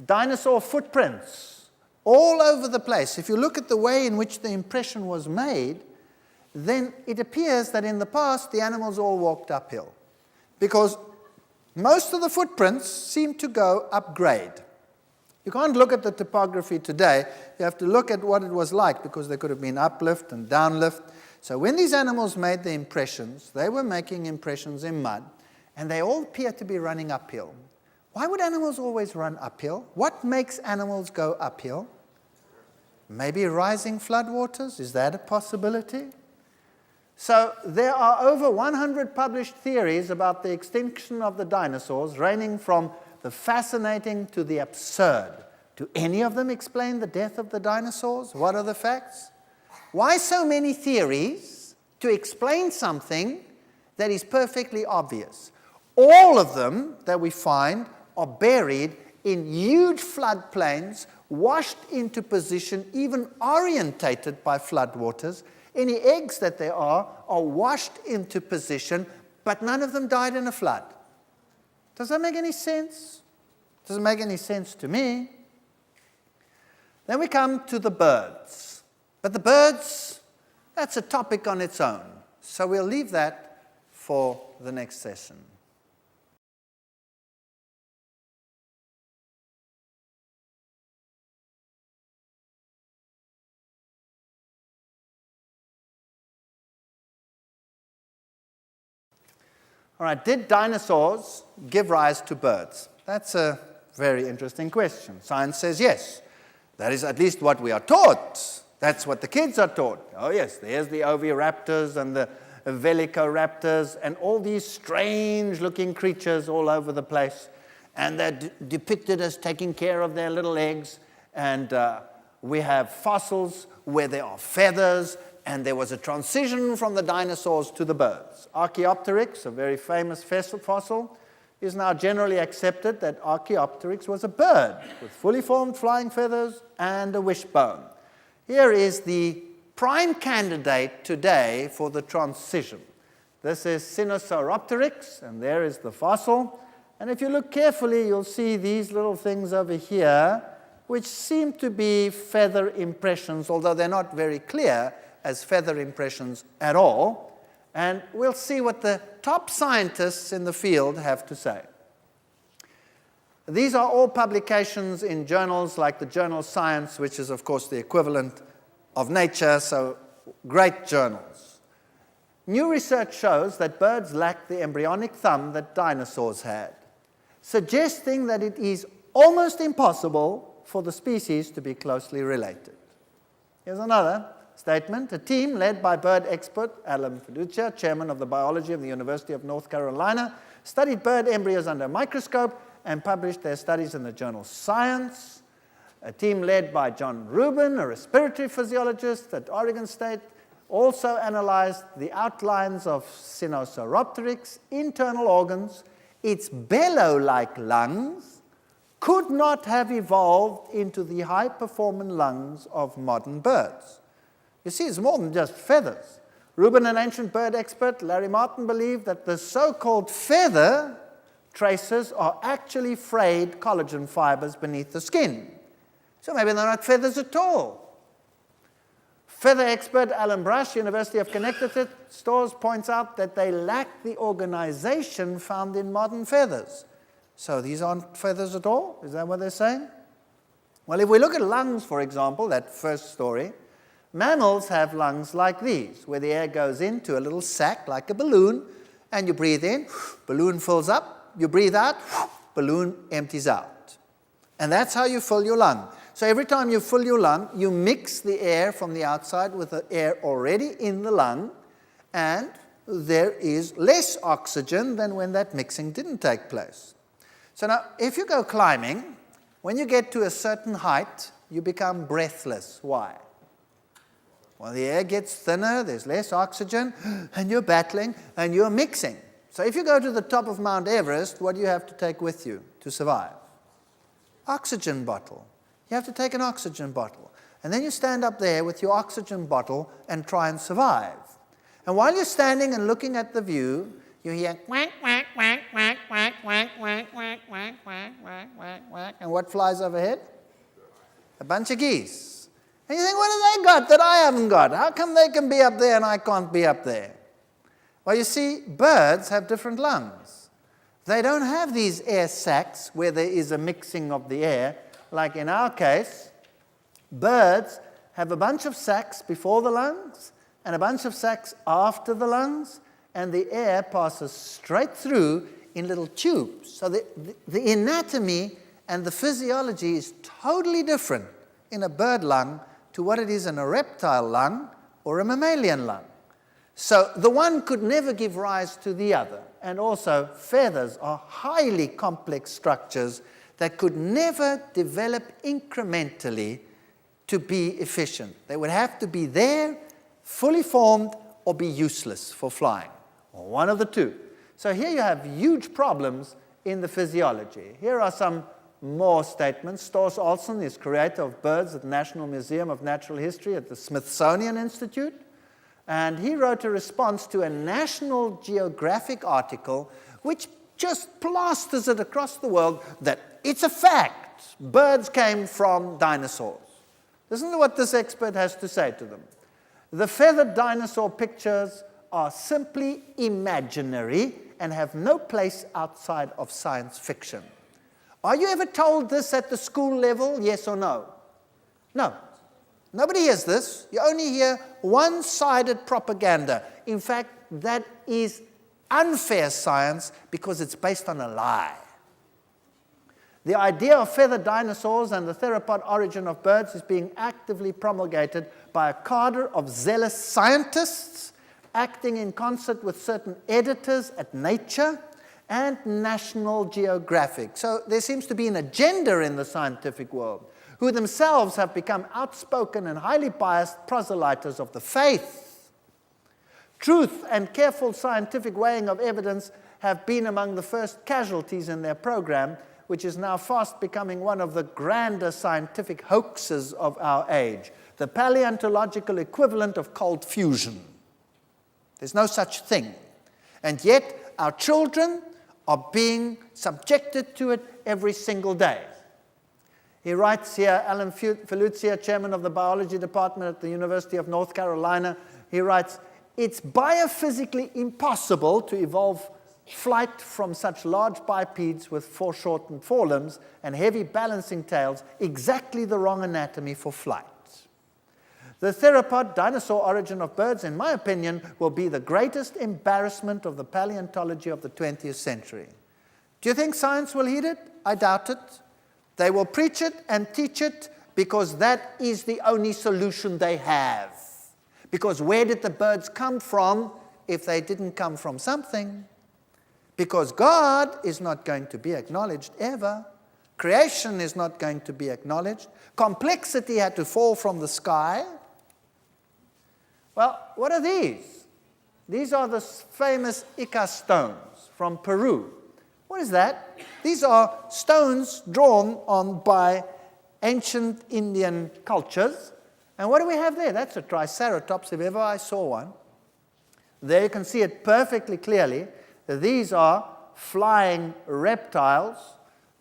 Dinosaur footprints all over the place. If you look at the way in which the impression was made, then it appears that in the past the animals all walked uphill, because most of the footprints seem to go upgrade. You can't look at the topography today. You have to look at what it was like, because there could have been uplift and downlift. So when these animals made the impressions, they were making impressions in mud, and they all appear to be running uphill. Why would animals always run uphill? What makes animals go uphill? Maybe rising floodwaters? Is that a possibility? So there are over 100 published theories about the extinction of the dinosaurs, ranging from the fascinating to the absurd. Do any of them explain the death of the dinosaurs? What are the facts? Why so many theories to explain something that is perfectly obvious? All of them that we find are buried in huge floodplains, washed into position, even orientated by floodwaters. Any eggs that there are washed into position, but none of them died in a flood. Does that make any sense? Doesn't make any sense to me. Then we come to the birds. But the birds, that's a topic on its own. So we'll leave that for the next session. All right, did dinosaurs give rise to birds? That's a very interesting question. Science says yes. That is at least what we are taught. That's what the kids are taught. Oh yes, there's the oviraptors and the velociraptors and all these strange-looking creatures all over the place. and they're depicted as taking care of their little eggs. And we have fossils where there are feathers, and there was a transition from the dinosaurs to the birds. Archaeopteryx, a very famous fossil, is now generally accepted that Archaeopteryx was a bird with fully formed flying feathers and a wishbone. Here is the prime candidate today for the transition. This is Sinosauropteryx, and there is the fossil. And if you look carefully, you'll see these little things over here, which seem to be feather impressions, although they're not very clear as feather impressions at all. And we'll see what the top scientists in the field have to say. These are all publications in journals like the journal Science, which is, of course, the equivalent of Nature, so great journals. New research shows that birds lack the embryonic thumb that dinosaurs had, suggesting that it is almost impossible for the species to be closely related. Here's another statement. A team led by bird expert Alan Fiducia, chairman of the biology of the University of North Carolina, studied bird embryos under a microscope and published their studies in the journal Science. A team led by John Rubin, a respiratory physiologist at Oregon State, also analyzed the outlines of Sinosauropteryx' internal organs. Its bellow-like lungs could not have evolved into the high-performing lungs of modern birds. You see, it's more than just feathers. Rubin, an ancient bird expert, Larry Martin, believed that the so-called feather traces are actually frayed collagen fibers beneath the skin. So maybe they're not feathers at all. Feather expert Alan Brush, University of Connecticut, points out that they lack the organization found in modern feathers. So these aren't feathers at all? Is that what they're saying? Well, if we look at lungs, for example, that first story, mammals have lungs like these, where the air goes into a little sac like a balloon, and you breathe in, balloon fills up, you breathe out, balloon empties out. And that's how you fill your lung. So every time you fill your lung, you mix the air from the outside with the air already in the lung, and there is less oxygen than when that mixing didn't take place. So now, if you go climbing, when you get to a certain height, you become breathless. Why? Well, the air gets thinner, there's less oxygen, and you're battling, and you're mixing. So if you go to the top of Mount Everest, what do you have to take with you to survive? Oxygen bottle. You have to take an oxygen bottle. And then you stand up there with your oxygen bottle and try and survive. And while you're standing and looking at the view, you hear quack, quack, quack, quack, quack, quack, quack, quack, quack, quack, quack, quack, quack. And what flies overhead? A bunch of geese. And you think, what have they got that I haven't got? How come they can be up there and I can't be up there? Well, you see, birds have different lungs. They don't have these air sacs where there is a mixing of the air. Like in our case, birds have a bunch of sacs before the lungs and a bunch of sacs after the lungs, and the air passes straight through in little tubes. So the anatomy and the physiology is totally different in a bird lung to what it is in a reptile lung or a mammalian lung. So the one could never give rise to the other. And also, feathers are highly complex structures that could never develop incrementally to be efficient. They would have to be there, fully formed, or be useless for flying, or one of the two. So here you have huge problems in the physiology. Here are some more statements. Storrs Olson is creator of birds at the National Museum of Natural History at the Smithsonian Institute. And he wrote a response to a National Geographic article which just plasters it across the world that it's a fact. Birds came from dinosaurs. Listen to what this expert has to say to them. The feathered dinosaur pictures are simply imaginary and have no place outside of science fiction. Are you ever told this at the school level, yes or no? No. Nobody hears this. You only hear one-sided propaganda. In fact, that is unfair science because it's based on a lie. The idea of feathered dinosaurs and the theropod origin of birds is being actively promulgated by a cadre of zealous scientists acting in concert with certain editors at Nature and National Geographic. So there seems to be an agenda in the scientific world, who themselves have become outspoken and highly biased proselyters of the faith. Truth and careful scientific weighing of evidence have been among the first casualties in their program, which is now fast becoming one of the grander scientific hoaxes of our age, the paleontological equivalent of cold fusion. There's no such thing. And yet, our children are being subjected to it every single day. He writes here, Alan Feluzia, chairman of the biology department at the University of North Carolina, he writes, "It's biophysically impossible to evolve flight from such large bipeds with foreshortened forelimbs and heavy balancing tails, exactly the wrong anatomy for flight. The theropod dinosaur origin of birds, in my opinion, will be the greatest embarrassment of the paleontology of the 20th century. Do you think science will heed it? I doubt it. They will preach it and teach it because that is the only solution they have. Because where did the birds come from if they didn't come from something? Because God is not going to be acknowledged ever. Creation is not going to be acknowledged. Complexity had to fall from the sky. Well, what are these? These are the famous Ica stones from Peru. What is that? These are stones drawn on by ancient Indian cultures. And what do we have there? That's a triceratops, if ever I saw one. There you can see it perfectly clearly. These are flying reptiles.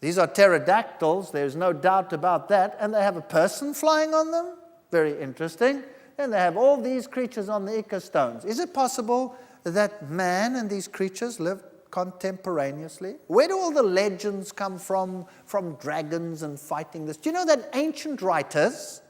These are pterodactyls. There's no doubt about that. And they have a person flying on them. Very interesting. And they have all these creatures on the Ica stones. Is it possible that man and these creatures lived contemporaneously? Where do all the legends come from dragons and fighting this? Do you know that ancient writers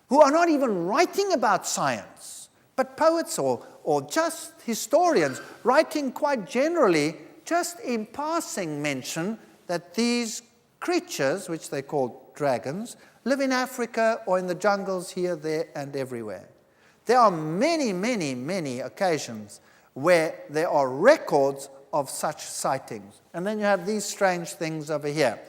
who are not even writing about science, but poets or just historians writing quite generally, just in passing mention that these creatures, which they call dragons, live in Africa or in the jungles here, there, and everywhere. There are many, many, many occasions where there are records of such sightings. And then you have these strange things over here.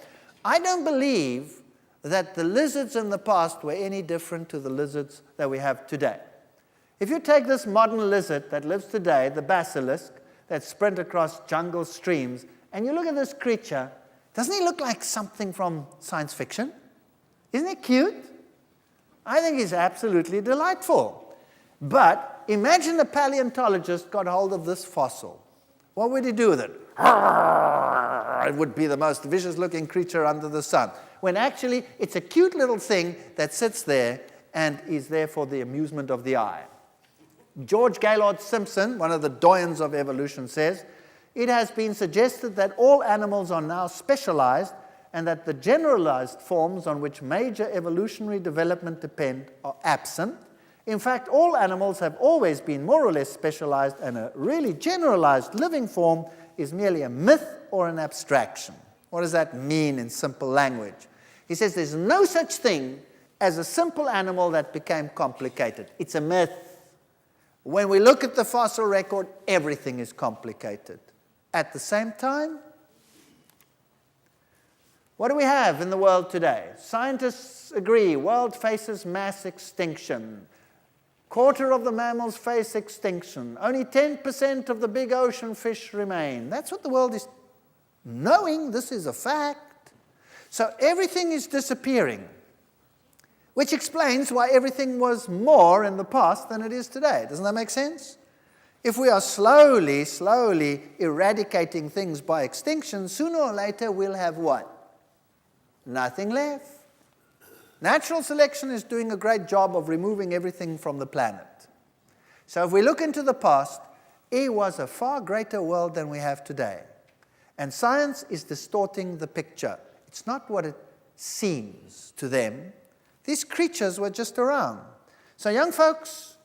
I don't believe that the lizards in the past were any different to the lizards that we have today. If you take this modern lizard that lives today, the basilisk, that sprint across jungle streams, and you look at this creature, doesn't he look like something from science fiction? Isn't he cute? I think he's absolutely delightful. But imagine a paleontologist got hold of this fossil. What would he do with it? It would be the most vicious-looking creature under the sun. When actually, it's a cute little thing that sits there and is there for the amusement of the eye. George Gaylord Simpson, one of the doyens of evolution, says, "It has been suggested that all animals are now specialized and that the generalized forms on which major evolutionary development depend are absent. In fact, all animals have always been more or less specialized, and a really generalized living form is merely a myth or an abstraction." What does that mean in simple language? He says there's no such thing as a simple animal that became complicated. It's a myth. When we look at the fossil record, everything is complicated. At the same time, what do we have in the world today? Scientists agree, world faces mass extinction. Quarter of the mammals face extinction. Only 10% of the big ocean fish remain. That's what the world is knowing. This is a fact. So everything is disappearing, which explains why everything was more in the past than it is today. Doesn't that make sense? If we are slowly eradicating things by extinction, sooner or later we'll have what? Nothing left. Natural selection is doing a great job of removing everything from the planet. So if we look into the past, it was a far greater world than we have today. And science is distorting the picture. It's not what it seems to them. These creatures were just around. So young folks,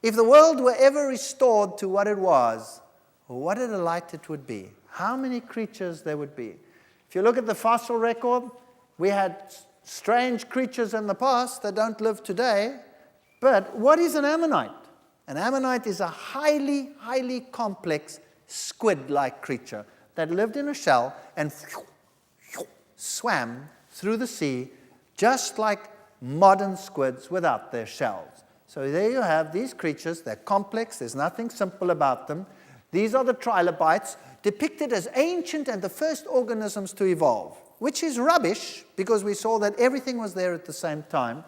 if the world were ever restored to what it was, what a delight it would be. How many creatures there would be. If you look at the fossil record, we had strange creatures in the past that don't live today. But what is an ammonite? An ammonite is a highly complex squid-like creature. that lived in a shell and swam through the sea just like modern squids without their shells. So there you have these creatures. They're complex. There's nothing simple about them. These are the trilobites, depicted as ancient and the first organisms to evolve, which is rubbish because we saw that everything was there at the same time.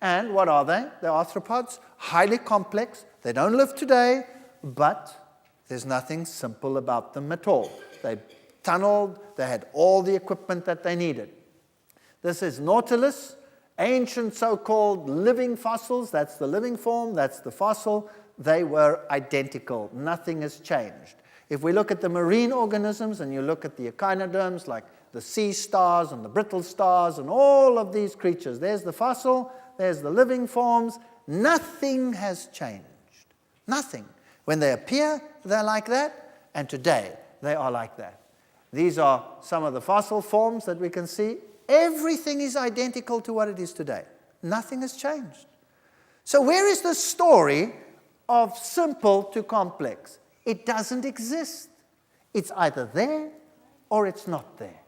And what are they? They're arthropods, highly complex. They don't live today, but there's nothing simple about them at all. They tunneled. They had all the equipment that they needed. This is Nautilus, ancient so-called living fossils. That's the living form. That's the fossil. They were identical. Nothing has changed. If we look at the marine organisms and you look at the echinoderms like the sea stars and the brittle stars and all of these creatures, there's the fossil, there's the living forms. Nothing has changed. Nothing. When they appear, they're like that, and today they are like that. These are some of the fossil forms that we can see. Everything is identical to what it is today. Nothing has changed. So where is the story of simple to complex? It doesn't exist. It's either there or it's not there.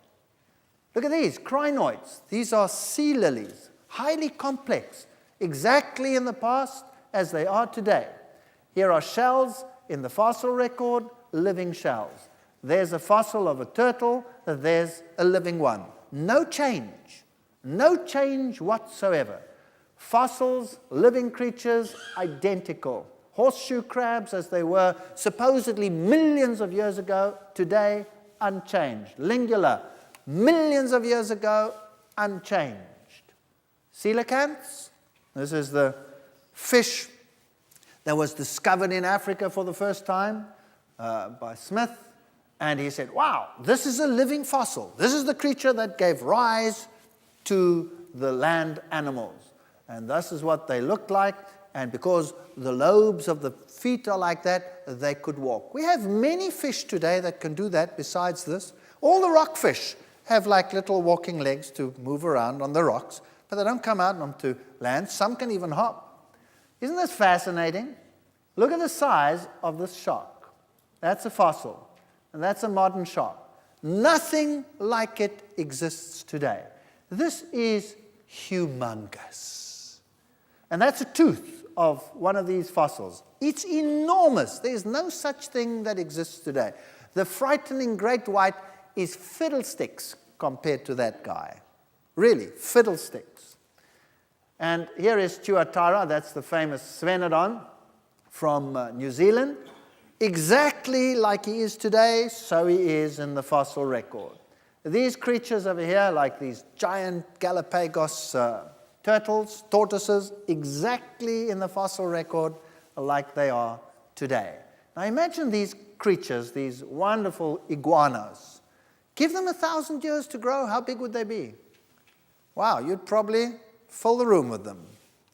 Look at these, crinoids. These are sea lilies, highly complex, exactly in the past as they are today. Here are shells in the fossil record, living shells. There's a fossil of a turtle, there's a living one. No change whatsoever. Fossils, living creatures, identical. Horseshoe crabs as they were supposedly millions of years ago, today unchanged. Lingula, millions of years ago, unchanged. Coelacanths, this is the fish that was discovered in Africa for the first time by Smith. And he said, wow, this is a living fossil. This is the creature that gave rise to the land animals. And this is what they looked like. And because the lobes of the feet are like that, they could walk. We have many fish today that can do that besides this. All the rockfish have like little walking legs to move around on the rocks, but they don't come out onto land. Some can even hop. Isn't this fascinating? Look at the size of this shark. That's a fossil, and that's a modern shark. Nothing like it exists today. This is humongous. And that's a tooth of one of these fossils. It's enormous. There's no such thing that exists today. The frightening great white is fiddlesticks compared to that guy. Really, fiddlesticks. And here is Tuatara, that's the famous Svenodon from New Zealand. Exactly like he is today, so he is in the fossil record. These creatures over here, like these giant Galapagos turtles, tortoises, exactly in the fossil record like they are today. Now imagine these creatures, these wonderful iguanas. Give them 1,000 years to grow, how big would they be? Wow, you'd probably fill the room with them.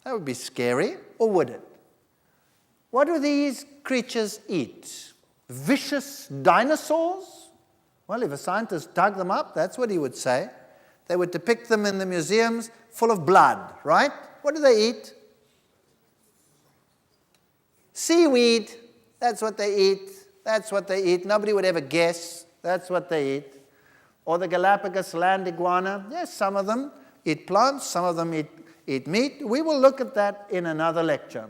That would be scary, or would it? What do these creatures eat? Vicious dinosaurs? Well, if a scientist dug them up, that's what he would say. They would depict them in the museums full of blood, right? What do they eat? Seaweed. That's what they eat. That's what they eat. Nobody would ever guess. That's what they eat. Or the Galapagos land iguana. Yes, some of them eat plants. Some of them eat meat. We will look at that in another lecture.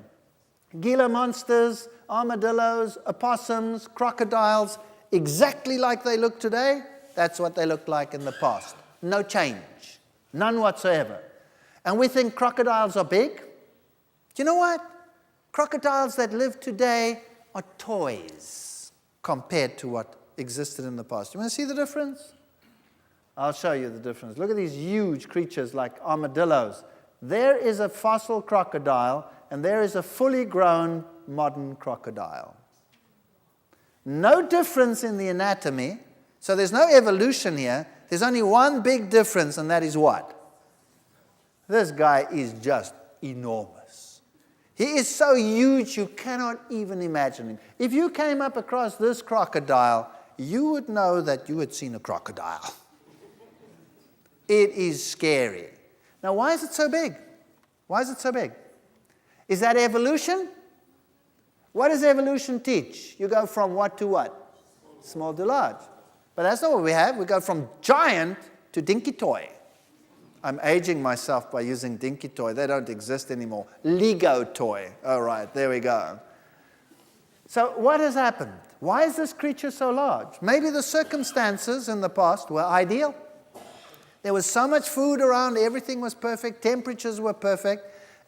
Gila monsters, armadillos, opossums, crocodiles, exactly like they look today. That's what they looked like in the past. No change. None whatsoever. And we think crocodiles are big. Do you know what? Crocodiles that live today are toys compared to what existed in the past. You want to see the difference? I'll show you the difference. Look at these huge creatures like armadillos. There is a fossil crocodile, and there is a fully grown modern crocodile. No difference in the anatomy, so there's no evolution here. There's only one big difference, and that is what? This guy is just enormous. He is so huge you cannot even imagine him. If you came up across this crocodile, you would know that you had seen a crocodile. It is scary. Now, why is it so big? Why is it so big? Is that evolution? What does evolution teach? You go from what to what? Small to large. But that's not what we have. We go from giant to dinky toy. I'm aging myself by using dinky toy. They don't exist anymore. Lego toy. All right, there we go. So what has happened? Why is this creature so large? Maybe the circumstances in the past were ideal. There was so much food around, everything was perfect, temperatures were perfect,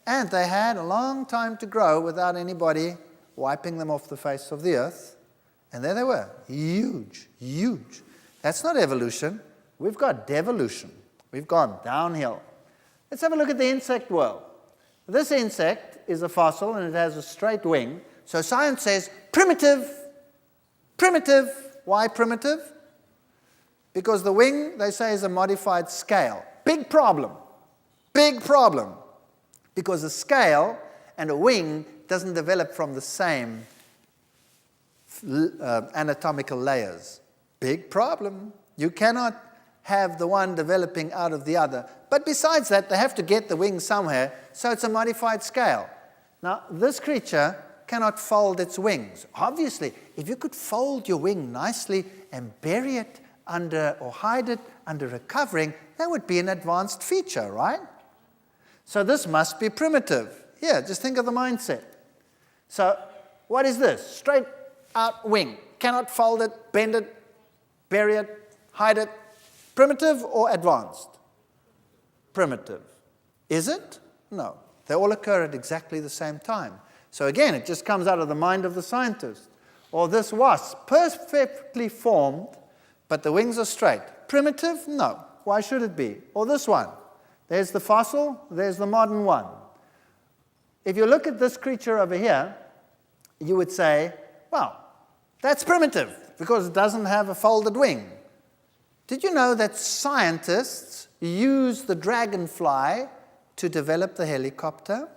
and they had a long time to grow without anybody wiping them off the face of the earth. And there they were, huge, huge. That's not evolution. We've got devolution. We've gone downhill. Let's have a look at the insect world. This insect is a fossil, and it has a straight wing. So science says, primitive. Primitive. Why primitive? Because the wing, they say, is a modified scale. Big problem. Big problem. Because a scale and a wing doesn't develop from the same anatomical layers. Big problem. You cannot have the one developing out of the other. But besides that, they have to get the wing somewhere, so it's a modified scale. Now, this creature cannot fold its wings. Obviously, if you could fold your wing nicely and bury it under or hide it under a covering, that would be an advanced feature, right? So this must be primitive. Here, just think of the mindset. So what is this? Straight out wing. Cannot fold it, bend it, bury it, hide it. Primitive or advanced? Primitive. Is it? No. They all occur at exactly the same time. So again, it just comes out of the mind of the scientist. Or this wasp, perfectly formed, but the wings are straight. Primitive? No. Why should it be? Or this one. There's the fossil, there's the modern one. If you look at this creature over here, you would say, well, that's primitive because it doesn't have a folded wing. Did you know that scientists use the dragonfly to develop the helicopter?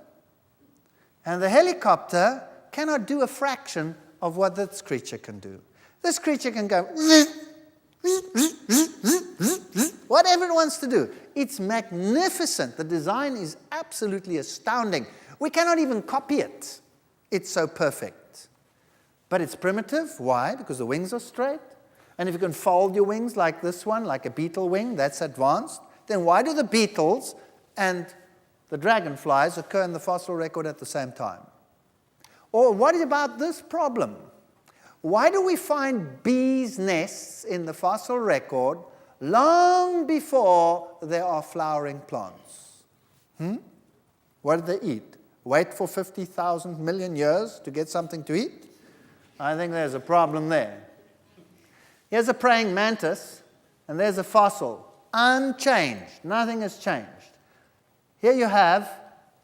And the helicopter cannot do a fraction of what this creature can do. This creature can go whatever it wants to do. It's magnificent. The design is absolutely astounding. We cannot even copy it. It's so perfect. But it's primitive. Why? Because the wings are straight. And if you can fold your wings like this one, like a beetle wing, that's advanced. Then why do the beetles and the dragonflies occur in the fossil record at the same time? Or what about this problem? Why do we find bees' nests in the fossil record long before there are flowering plants? What did they eat? Wait for 50,000 million years to get something to eat? I think there's a problem there. Here's a praying mantis, and there's a fossil. Unchanged. Nothing has changed. Here you have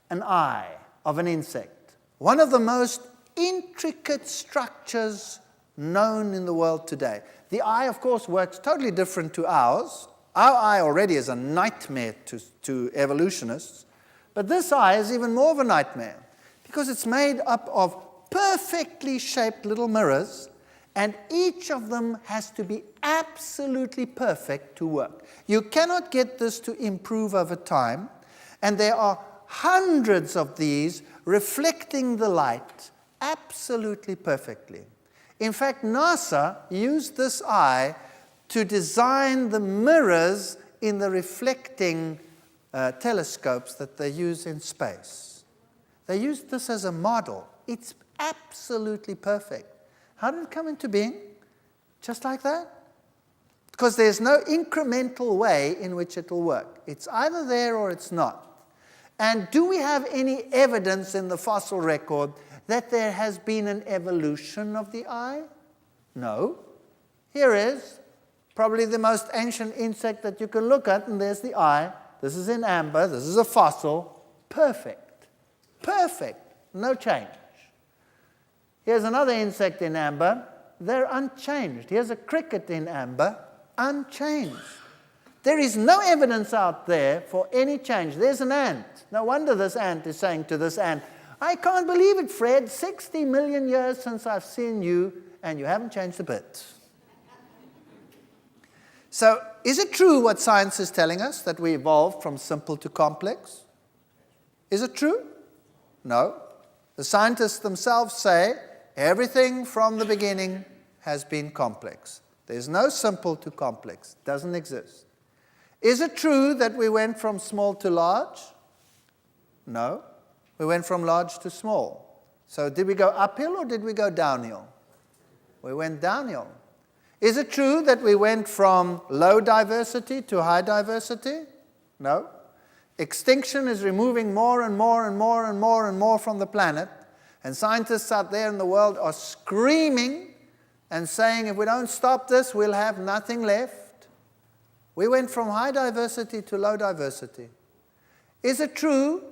an eye of an insect. One of the most intricate structures known in the world today. The eye, of course, works totally different to ours. Our eye already is a nightmare to evolutionists. But this eye is even more of a nightmare because it's made up of perfectly shaped little mirrors, and each of them has to be absolutely perfect to work. You cannot get this to improve over time, and there are hundreds of these reflecting the light absolutely perfectly. In fact, NASA used this eye to design the mirrors in the reflecting telescopes that they use in space. They used this as a model. It's absolutely perfect. How did it come into being? Just like that? Because there's no incremental way in which it will work. It's either there or it's not. And do we have any evidence in the fossil record that there has been an evolution of the eye? No. Here is probably the most ancient insect that you can look at, and there's the eye. This is in amber. This is a fossil. Perfect. Perfect. No change. Here's another insect in amber. They're unchanged. Here's a cricket in amber. Unchanged. There is no evidence out there for any change. There's an ant. No wonder this ant is saying to this ant, I can't believe it, Fred. 60 million years since I've seen you, and you haven't changed a bit. So, is it true what science is telling us, that we evolved from simple to complex? Is it true? No. The scientists themselves say everything from the beginning has been complex. There's no simple to complex. Doesn't exist. Is it true that we went from small to large? No. We went from large to small. So did we go uphill or did we go downhill? We went downhill. Is it true that we went from low diversity to high diversity? No. Extinction is removing more and more and more and more and more from the planet. And scientists out there in the world are screaming and saying, if we don't stop this, we'll have nothing left. We went from high diversity to low diversity. Is it true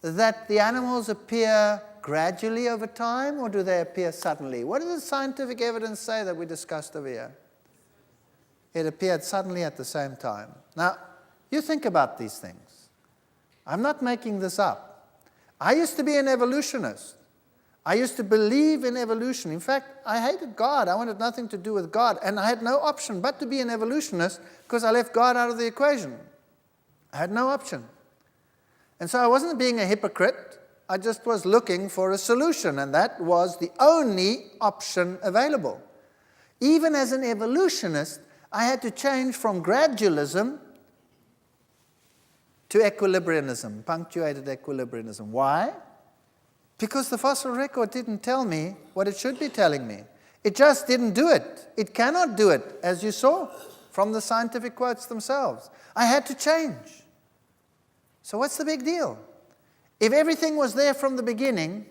that the animals appear gradually over time, or do they appear suddenly? What does the scientific evidence say that we discussed over here? It appeared suddenly at the same time. Now, you think about these things. I'm not making this up. I used to be an evolutionist. I used to believe in evolution. In fact, I hated God. I wanted nothing to do with God. And I had no option but to be an evolutionist because I left God out of the equation. I had no option. And so I wasn't being a hypocrite. I just was looking for a solution, and that was the only option available. Even as an evolutionist, I had to change from gradualism to equilibrianism, punctuated equilibrianism. Why? Because the fossil record didn't tell me what it should be telling me. It just didn't do it. It cannot do it, as you saw from the scientific quotes themselves. I had to change. So what's the big deal? If everything was there from the beginning,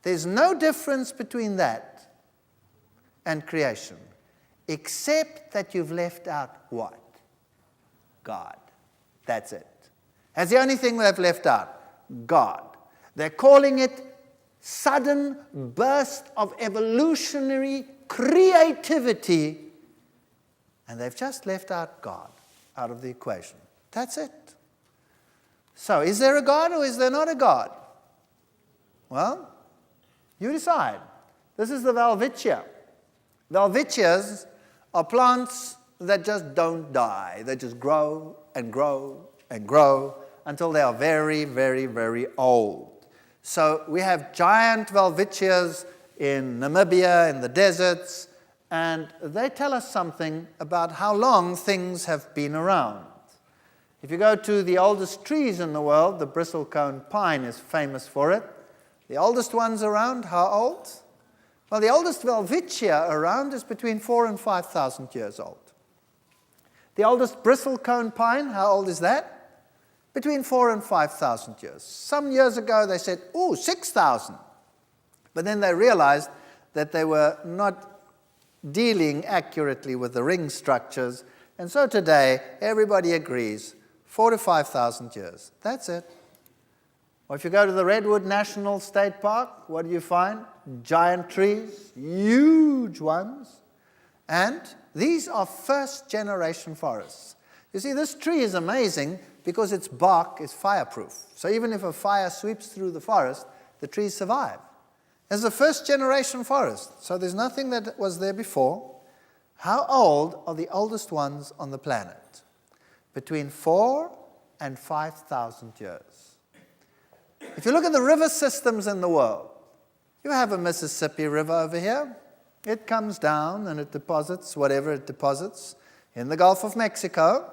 there's no difference between that and creation, except that you've left out what? God. That's it. That's the only thing they've left out. God. They're calling it sudden burst of evolutionary creativity, and they've just left out God out of the equation. That's it. So, is there a God or is there not a God? Well, you decide. This is the Welwitschia. Welwitschias are plants that just don't die. They just grow and grow and grow until they are very, very, very old. So we have giant Welwitschias in Namibia, in the deserts, and they tell us something about how long things have been around. If you go to the oldest trees in the world, the bristlecone pine is famous for it. The oldest ones around, how old? Well, the oldest Welwitschia around is between 4,000 and 5,000 years old. The oldest bristlecone pine, how old is that? Between 4,000 and 5,000 years. Some years ago they said, 6,000. But then they realized that they were not dealing accurately with the ring structures. And so today, everybody agrees, 4,000 to 5,000 years. That's it. Or if you go to the Redwood National State Park, what do you find? Giant trees, huge ones. And these are first-generation forests. You see, this tree is amazing because its bark is fireproof. So even if a fire sweeps through the forest, the trees survive. It's a first-generation forest, so there's nothing that was there before. How old are the oldest ones on the planet? Between 4,000 and 5,000 years. If you look at the river systems in the world, you have a Mississippi River over here. It comes down and it deposits whatever it deposits in the Gulf of Mexico,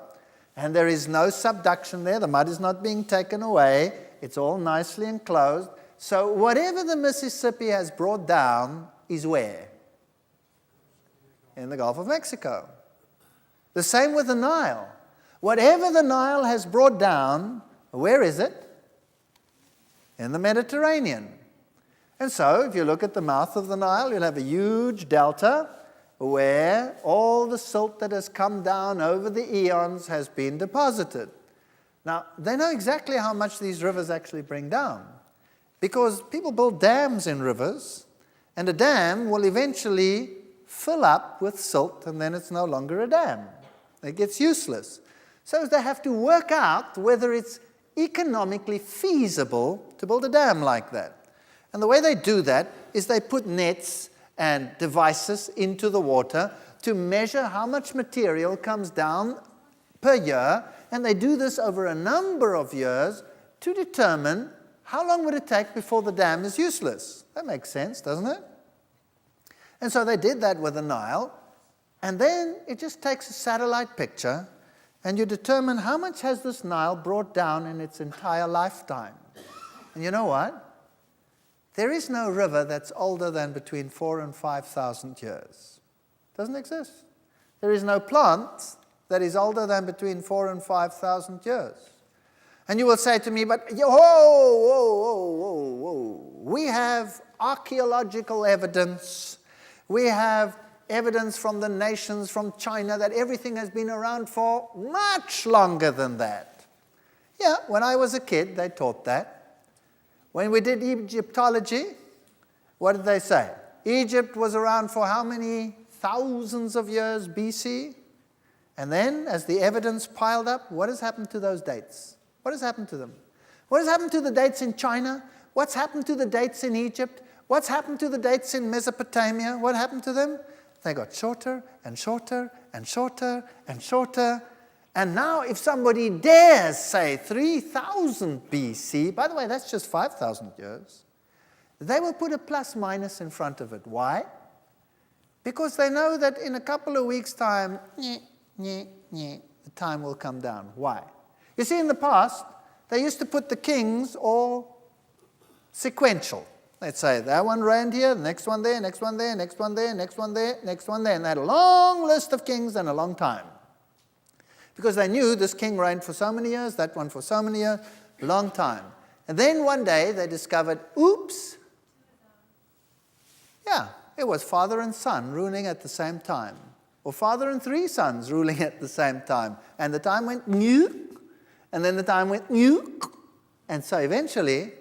and there is no subduction there. The mud is not being taken away. It's all nicely enclosed. So whatever the Mississippi has brought down is where? In the Gulf of Mexico. The same with the Nile. Whatever the Nile has brought down, where is it? In the Mediterranean. And so, if you look at the mouth of the Nile, you'll have a huge delta where all the silt that has come down over the eons has been deposited. Now, they know exactly how much these rivers actually bring down, because people build dams in rivers, and a dam will eventually fill up with silt, and then it's no longer a dam. It gets useless. So they have to work out whether it's economically feasible to build a dam like that. And the way they do that is they put nets and devices into the water to measure how much material comes down per year, and they do this over a number of years to determine how long would it take before the dam is useless. That makes sense, doesn't it? And so they did that with the Nile. And then it just takes a satellite picture, and you determine how much has this Nile brought down in its entire lifetime. And you know what? There is no river that's older than between 4,000 and 5,000 years. It doesn't exist. There is no plant that is older than between 4,000 and 5,000 years. And you will say to me, but whoa. We have archaeological evidence. We have evidence from the nations, from China, that everything has been around for much longer than that. Yeah, when I was a kid, they taught that. When we did Egyptology, what did they say? Egypt was around for how many thousands of years BC? And then, as the evidence piled up, what has happened to those dates? What has happened to them? What has happened to the dates in China? What's happened to the dates in Egypt? What's happened to the dates in Mesopotamia? What happened to them? They got shorter and shorter and shorter and shorter. And now if somebody dares say 3,000 BC, by the way, that's just 5,000 years, they will put a plus minus in front of it. Why? Because they know that in a couple of weeks' time, the time will come down. Why? You see, in the past, they used to put the kings all sequential. They'd say, that one reigned here, the next one there, next one there, next one there, next one there, next one there. And they had a long list of kings and a long time. Because they knew this king reigned for so many years, that one for so many years, long time. And then one day they discovered, oops, yeah, it was father and son ruling at the same time. Or father and 3 sons ruling at the same time. And the time went new, and then the time went new. And so eventually,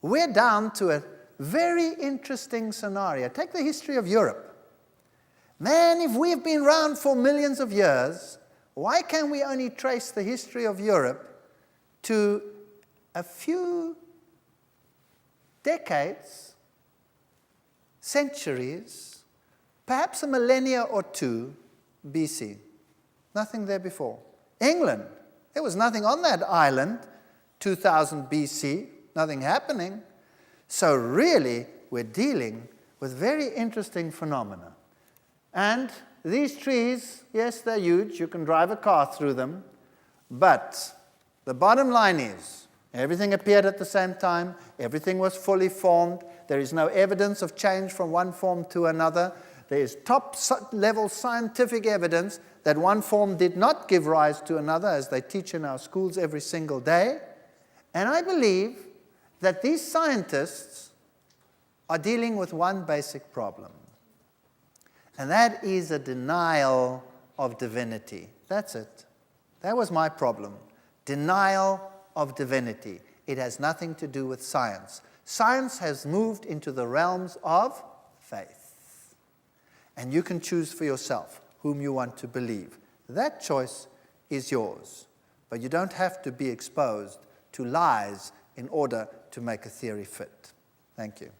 we're down to a very interesting scenario. Take the history of Europe. Man, if we've been around for millions of years, why can we only trace the history of Europe to a few decades, centuries, perhaps a millennia or 2 BC? Nothing there before. England, there was nothing on that island 2000 BC, nothing happening. So really, we're dealing with very interesting phenomena. And these trees, yes, they're huge. You can drive a car through them. But the bottom line is, everything appeared at the same time. Everything was fully formed. There is no evidence of change from one form to another. There is top-level scientific evidence that one form did not give rise to another, as they teach in our schools every single day. And I believe that these scientists are dealing with one basic problem. And that is a denial of divinity. That's it. That was my problem. Denial of divinity. It has nothing to do with science. Science has moved into the realms of faith. And you can choose for yourself whom you want to believe. That choice is yours. But you don't have to be exposed to lies in order to make a theory fit. Thank you.